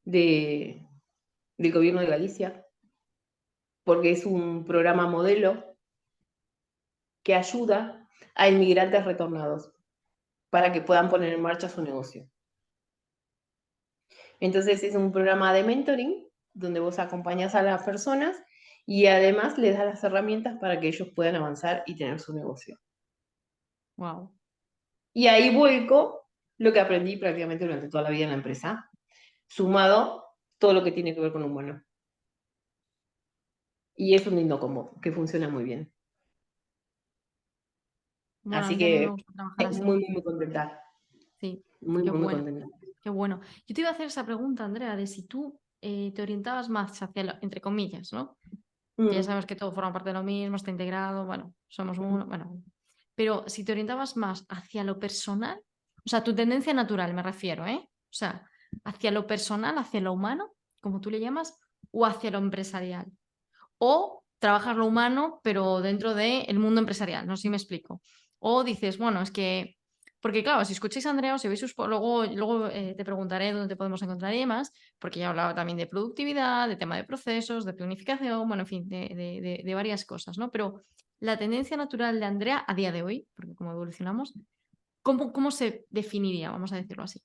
del gobierno de Galicia, porque es un programa modelo que ayuda a inmigrantes retornados para que puedan poner en marcha su negocio. Entonces es un programa de mentoring donde vos acompañás a las personas y además les das las herramientas para que ellos puedan avanzar y tener su negocio. Wow. Y ahí vuelco lo que aprendí prácticamente durante toda la vida en la empresa, sumado todo lo que tiene que ver con humano. Y es un lindo combo que funciona muy bien. Bueno, Así Andrea, a mí me que gusta trabajar así. muy contenta. Sí, Muy, qué muy bueno, contenta. qué bueno. Yo te iba a hacer esa pregunta, Andrea, de si tú te orientabas más hacia lo, entre comillas, ¿no? Que ya Mm. sabes que todo forma parte de lo mismo, está integrado, bueno, somos uno, bueno. Pero si te orientabas más hacia lo personal, o sea, tu tendencia natural, me refiero, ¿eh? O sea, hacia lo personal, hacia lo humano, como tú le llamas, o hacia lo empresarial. O trabajas lo humano, pero dentro del mundo empresarial, no sé si me explico. O dices, bueno, es que, porque claro, si escucháis a Andrea o si veis luego te preguntaré dónde te podemos encontrar y demás, porque ya hablaba también de productividad, de tema de procesos, de planificación, bueno, en fin, de varias cosas, ¿no? Pero la tendencia natural de Andrea a día de hoy, porque como evolucionamos, ¿cómo se definiría? Vamos a decirlo así.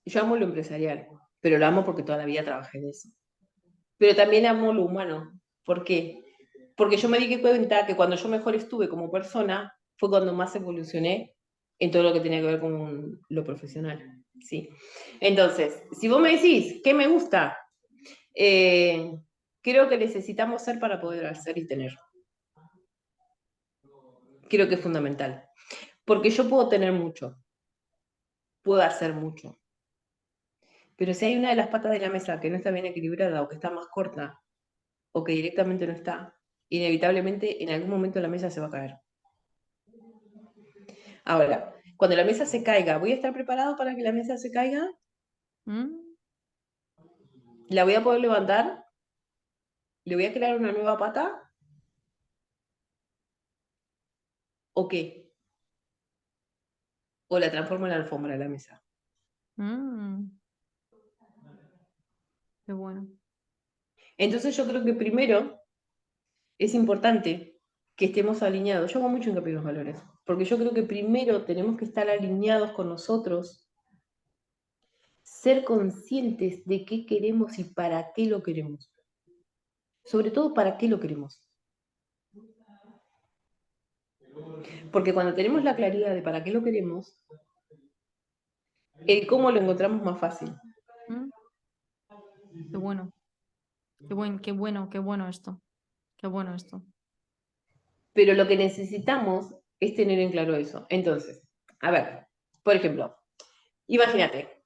Yo amo lo empresarial, pero lo amo porque toda la vida trabajé de eso. Pero también amo lo humano. ¿Por qué? Porque yo me di cuenta que cuando yo mejor estuve como persona fue cuando más evolucioné en todo lo que tenía que ver con lo profesional. ¿Sí? Entonces, si vos me decís, ¿qué me gusta? creo que necesitamos ser para poder hacer y tener. Creo que es fundamental. Porque yo puedo tener mucho, puedo hacer mucho. Pero si hay una de las patas de la mesa que no está bien equilibrada o que está más corta o que directamente no está, inevitablemente en algún momento la mesa se va a caer. Ahora, cuando la mesa se caiga, ¿voy a estar preparado para que la mesa se caiga? ¿La voy a poder levantar? ¿Le voy a crear una nueva pata? ¿O qué? ¿O la transformo en la alfombra de la mesa? Qué bueno. Entonces yo creo que primero es importante que estemos alineados. Yo hago mucho hincapié en los valores, porque yo creo que primero tenemos que estar alineados con nosotros, ser conscientes de qué queremos y para qué lo queremos. Sobre todo, para qué lo queremos. Porque cuando tenemos la claridad de para qué lo queremos, el cómo lo encontramos más fácil. Qué bueno. Qué bueno esto. Qué bueno esto. Pero lo que necesitamos es tener en claro eso. Entonces, a ver, por ejemplo, imagínate,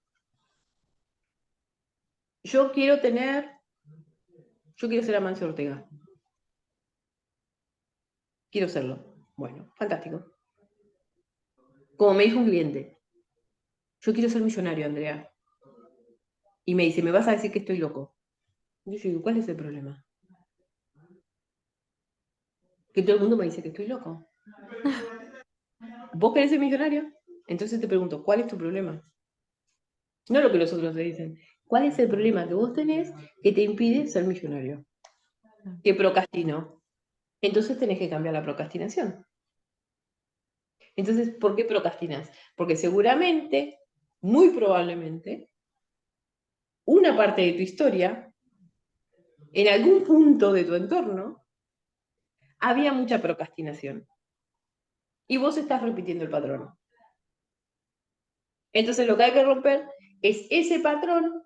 yo quiero ser Amancio Ortega. Quiero serlo. Bueno, fantástico. Como me dijo un cliente, yo quiero ser millonario, Andrea. Y me dice, ¿me vas a decir que estoy loco? Y yo digo, ¿cuál es el problema? Que todo el mundo me dice que estoy loco. ¿Vos querés ser millonario? Entonces te pregunto, ¿cuál es tu problema? No lo que los otros te dicen. ¿Cuál es el problema que vos tenés que te impide ser millonario? Que procrastino. Entonces tenés que cambiar la procrastinación. Entonces, ¿por qué procrastinas? Porque seguramente, muy probablemente, una parte de tu historia, en algún punto de tu entorno, había mucha procrastinación. Y vos estás repitiendo el patrón. Entonces, lo que hay que romper es ese patrón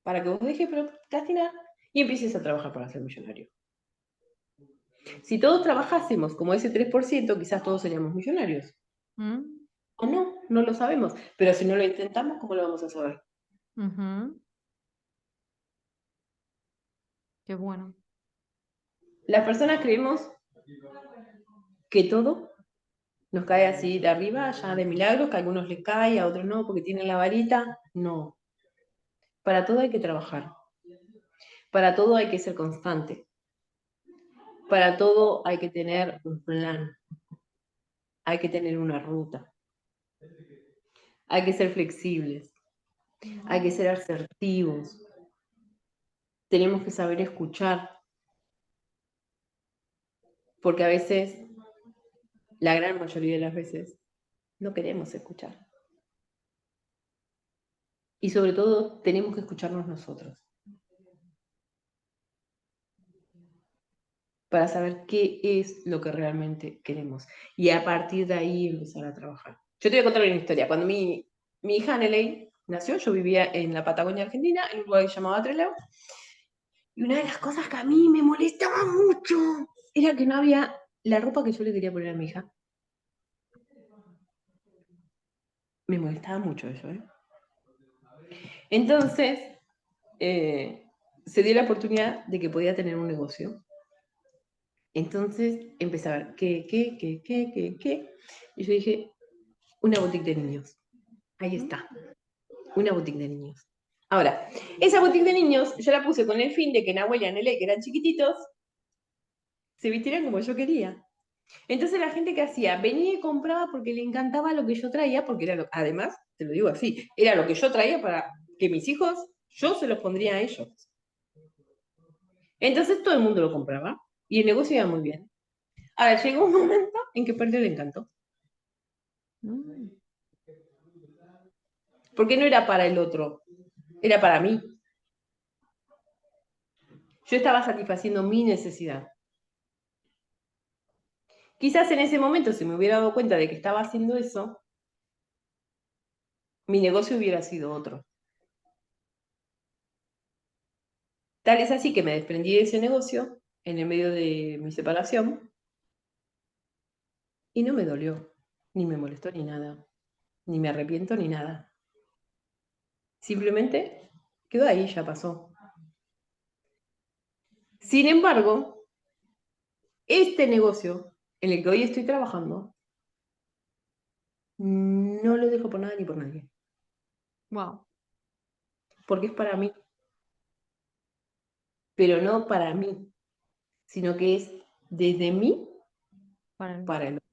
para que vos dejes procrastinar y empieces a trabajar para ser millonario. Si todos trabajásemos como ese 3%, quizás todos seríamos millonarios. O no, no lo sabemos. Pero si no lo intentamos, ¿cómo lo vamos a saber? Qué bueno. Las personas creemos que todo nos cae así de arriba, ya de milagros, que a algunos les cae, a otros no, porque tienen la varita. No. Para todo hay que trabajar. Para todo hay que ser constante. Para todo hay que tener un plan. Hay que tener una ruta. Hay que ser flexibles. Hay que ser asertivos. Tenemos que saber escuchar. Porque a veces, la gran mayoría de las veces, no queremos escuchar. Y sobre todo, tenemos que escucharnos nosotros. Para saber qué es lo que realmente queremos. Y a partir de ahí empezar a trabajar. Yo te voy a contar una historia. Cuando mi hija Nelly nació, yo vivía en la Patagonia Argentina, en un lugar que se llamaba Trelew. Y una de las cosas que a mí me molestaba mucho era que no había la ropa que yo le quería poner a mi hija. Me molestaba mucho eso, ¿eh? Entonces, se dio la oportunidad de que podía tener un negocio. Entonces empecé a ver qué. Y yo dije, una boutique de niños. Ahí está, una boutique de niños. Ahora, esa boutique de niños yo la puse con el fin de que Nahuel y Anele, que eran chiquititos, se vistieran como yo quería. Entonces la gente que hacía, venía y compraba porque le encantaba lo que yo traía, porque era además, te lo digo así, era lo que yo traía para que mis hijos, yo se los pondría a ellos. Entonces todo el mundo lo compraba y el negocio iba muy bien. Ahora llegó un momento en que perdió el encanto. Porque no era para el otro, era para mí. Yo estaba satisfaciendo mi necesidad. Quizás en ese momento, si me hubiera dado cuenta de que estaba haciendo eso, mi negocio hubiera sido otro. Tal es así que me desprendí de ese negocio en el medio de mi separación y no me dolió, ni me molestó, ni nada, ni me arrepiento, ni nada. Simplemente quedó ahí, ya pasó. Sin embargo, este negocio en el que hoy estoy trabajando, no lo dejo por nada ni por nadie. Wow. Porque es para mí. Pero no para mí, sino que es desde mí para el otro.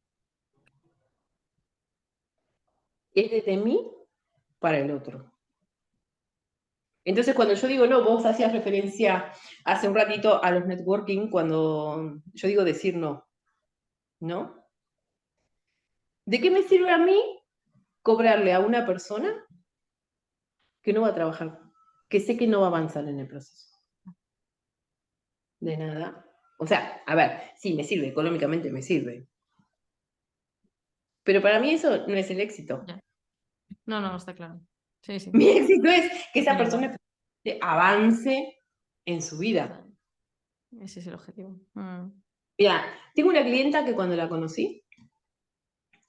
Es desde mí para el otro. Entonces, cuando yo digo, no, vos hacías referencia hace un ratito a los networking, cuando yo digo decir no, ¿no? ¿De qué me sirve a mí cobrarle a una persona que no va a trabajar, que sé que no va a avanzar en el proceso? De nada. O sea, a ver, sí, me sirve, económicamente me sirve. Pero para mí eso no es el éxito. Ya. No, no, está claro. Sí, sí. Mi éxito es que esa Bien. persona avance en su vida. Ese es el objetivo. Mira, tengo una clienta que cuando la conocí,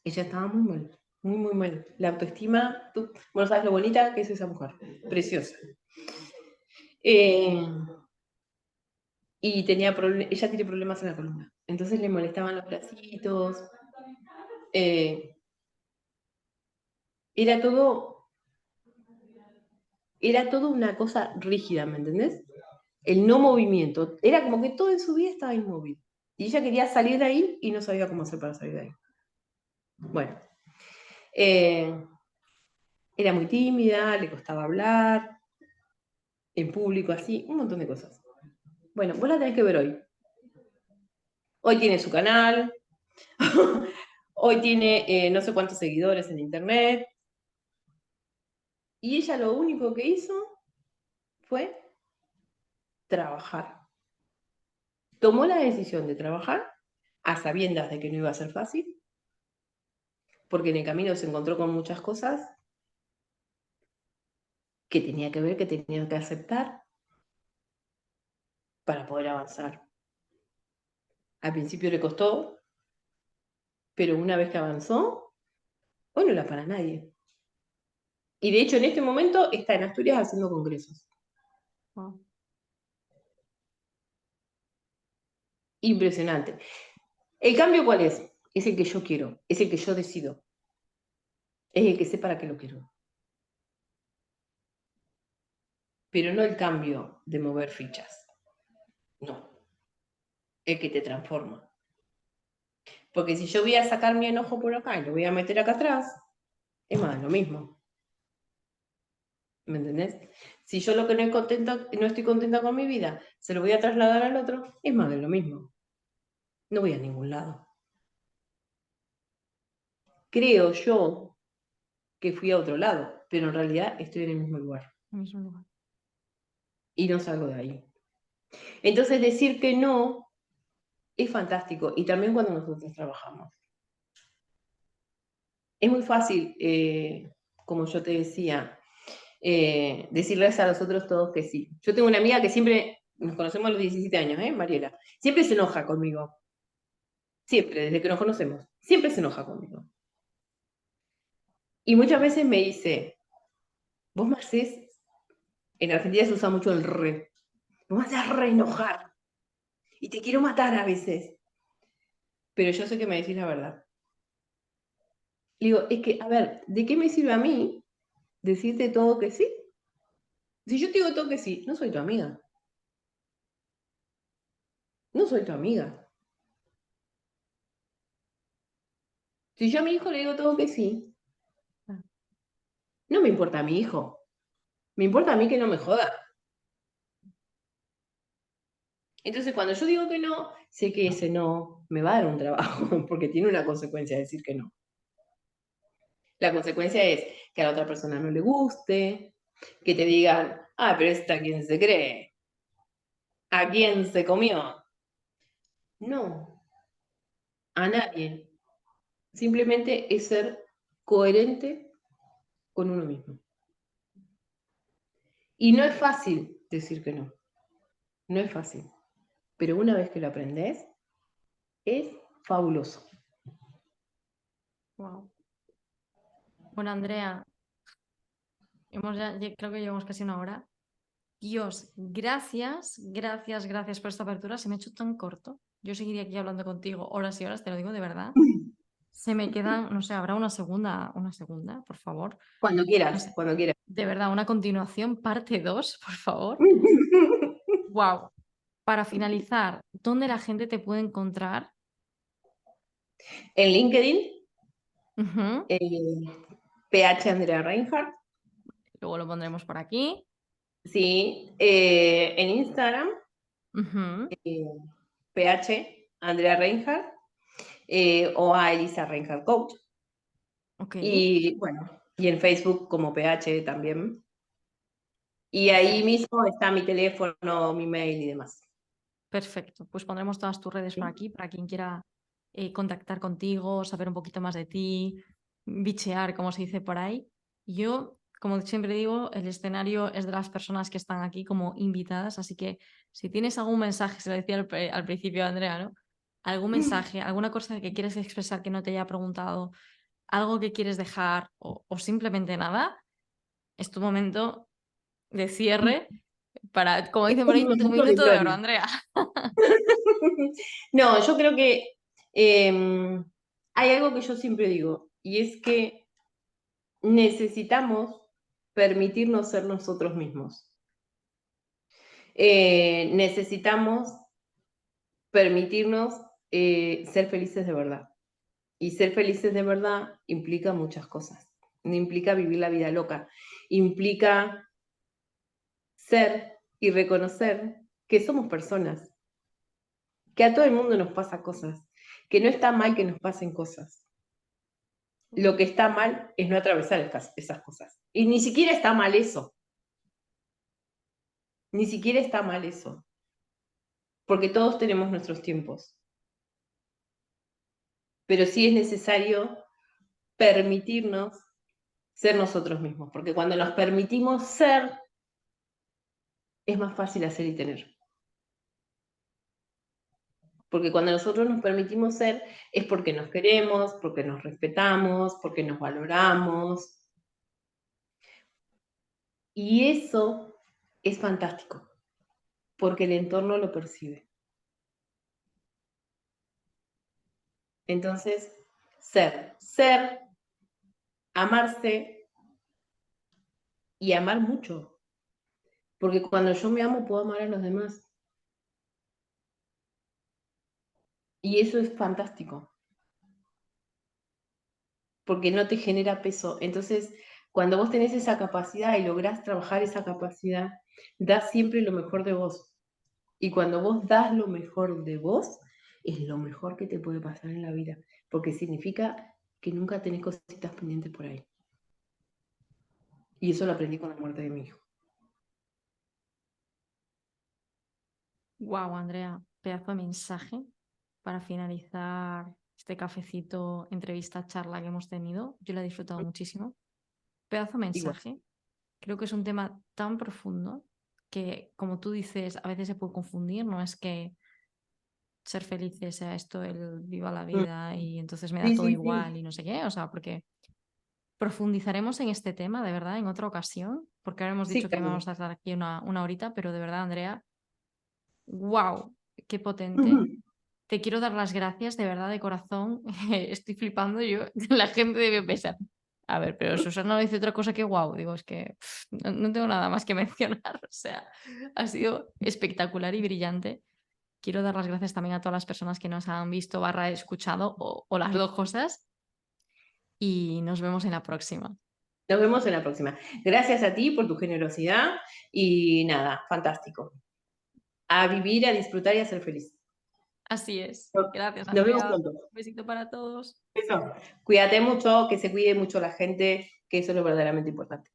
ella estaba muy mal, muy, muy mal. La autoestima, tú, bueno, sabes lo bonita que es esa mujer, preciosa. Eh, y ella tiene problemas en la columna, entonces le molestaban los bracitos. eh, era todo, era todo una cosa rígida, ¿me entendés? El no movimiento, era como que todo en su vida estaba inmóvil. Y ella quería salir de ahí y no sabía cómo hacer para salir de ahí. Bueno, era muy tímida, le costaba hablar, en público, así, un montón de cosas. Bueno, vos la tenés que ver hoy. Hoy tiene su canal, hoy tiene no sé cuántos seguidores en internet. Y ella lo único que hizo fue trabajar. Tomó la decisión de trabajar a sabiendas de que no iba a ser fácil, porque en el camino se encontró con muchas cosas que tenía que ver, que tenía que aceptar para poder avanzar. Al principio le costó, pero una vez que avanzó, hoy no la para nadie. Y de hecho en este momento está en Asturias haciendo congresos. Wow. Impresionante. ¿El cambio cuál es? Es el que yo quiero, es el que yo decido, es el que sé para qué lo quiero. Pero no el cambio de mover fichas, no, el que te transforma. Porque si yo voy a sacar mi enojo por acá y lo voy a meter acá atrás, es más lo mismo. ¿Me entendés? Si yo lo que no estoy contenta con mi vida, se lo voy a trasladar al otro, es más de lo mismo. No voy a ningún lado. Creo yo que fui a otro lado, pero en realidad estoy en el mismo lugar. En el mismo lugar. Y no salgo de ahí. Entonces decir que no es fantástico. Y también cuando nosotros trabajamos. Es muy fácil, como yo te decía, decirles a los otros todos que sí. Yo tengo una amiga que siempre, nos conocemos a los 17 años, Mariela, siempre se enoja conmigo. Siempre, desde que nos conocemos. Siempre se enoja conmigo. Y muchas veces me dice, vos me haces, en Argentina se usa mucho el re, vos me haces re enojar. Y te quiero matar a veces. Pero yo sé que me decís la verdad. Le digo, es que, a ver, ¿de qué me sirve a mí decirte todo que sí? Si yo te digo todo que sí, no soy tu amiga. No soy tu amiga. Si yo a mi hijo le digo todo que sí, no me importa a mi hijo. Me importa a mí que no me joda. Entonces, cuando yo digo que no, sé que ese no me va a dar un trabajo, porque tiene una consecuencia decir que no. La consecuencia es que a la otra persona no le guste, que te digan, ah, pero esta quién se cree, a quién se comió. No, a nadie. Simplemente es ser coherente con uno mismo. Y no es fácil decir que no. No es fácil, pero una vez que lo aprendes, es fabuloso. Wow. Bueno, Andrea, creo que llevamos casi una hora. Dios, gracias, gracias, gracias por esta apertura. Se me ha hecho tan corto. Yo seguiría aquí hablando contigo horas y horas, te lo digo de verdad. Se me quedan, no sé, habrá una segunda, por favor. Cuando No quieras, sé, cuando quieras. de verdad, una continuación, parte 2, por favor. Wow. Para finalizar, ¿dónde la gente te puede encontrar? En LinkedIn, Ujú. PH Andrea Reinhardt, Luego lo pondremos por aquí. sí. En Instagram, Ujú. PH Andrea Reinhardt, o a Elisa Reinhardt Coach. Ok, Y bueno, y en Facebook como PH también. Y ahí perfecto. mismo está mi teléfono, mi mail y demás. Perfecto. Pues pondremos todas tus redes por aquí para quien quiera contactar contigo, saber un poquito más de ti, bichear, como se dice por ahí. Yo, como siempre digo, el escenario es de las personas que están aquí como invitadas, así que si tienes algún mensaje, se lo decía al principio Andrea, ¿no? Algún mensaje, alguna cosa que quieres expresar que no te haya preguntado, algo que quieres dejar o simplemente nada, es tu momento de cierre para, como dicen por ahí, tu Momento de minuto de oro, gloria. Andrea. No, yo creo que hay algo que yo siempre digo, y es que necesitamos permitirnos ser nosotros mismos. Necesitamos permitirnos ser felices de verdad. Y ser felices de verdad implica muchas cosas. No implica vivir la vida loca, implica ser y reconocer que somos personas, que a todo el mundo nos pasa cosas, que no está mal que nos pasen cosas. Lo que está mal es no atravesar esas cosas. Y ni siquiera está mal eso. Ni siquiera está mal eso. Porque todos tenemos nuestros tiempos. Pero sí es necesario permitirnos ser nosotros mismos. Porque cuando nos permitimos ser, es más fácil hacer y tener. Porque cuando nosotros nos permitimos ser, es porque nos queremos, porque nos respetamos, porque nos valoramos. Y eso es fantástico, porque el entorno lo percibe. Entonces, ser, amarse y amar mucho. Porque cuando yo me amo, puedo amar a los demás. Y eso es fantástico, porque no te genera peso. Entonces, cuando vos tenés esa capacidad y lográs trabajar esa capacidad, das siempre lo mejor de vos. Y cuando vos das lo mejor de vos, es lo mejor que te puede pasar en la vida, porque significa que nunca tenés cositas pendientes por ahí. Y eso lo aprendí con la muerte de mi hijo. Wow, Andrea, pedazo de mensaje para finalizar este cafecito, entrevista, charla que hemos tenido. Yo la he disfrutado muchísimo. Pedazo de Igual. mensaje. Creo que es un tema tan profundo que, como tú dices, a veces se puede confundir. No es que ser felices sea esto, el viva la vida y entonces me da Sí, todo sí, igual sí. y no sé qué. O sea, porque profundizaremos en este tema, de verdad, en otra ocasión, porque ahora hemos Sí, dicho que Carmen. íbamos a estar aquí una horita, pero de verdad, Andrea, wow, qué potente. Te quiero dar las gracias, de verdad, de corazón. Estoy flipando yo. La gente debe pensar. A ver, pero Susana no dice otra cosa que guau. Digo, es que no tengo nada más que mencionar. O sea, ha sido espectacular y brillante. Quiero dar las gracias también a todas las personas que nos han visto barra escuchado o las dos cosas. Y nos vemos en la próxima. Nos vemos en la próxima. Gracias a ti por tu generosidad y nada, fantástico. A vivir, a disfrutar y a ser feliz. Así es. Gracias, Nos vemos Andrea. pronto. Un besito para todos. Eso. Cuídate mucho, que se cuide mucho la gente, que eso es lo verdaderamente importante.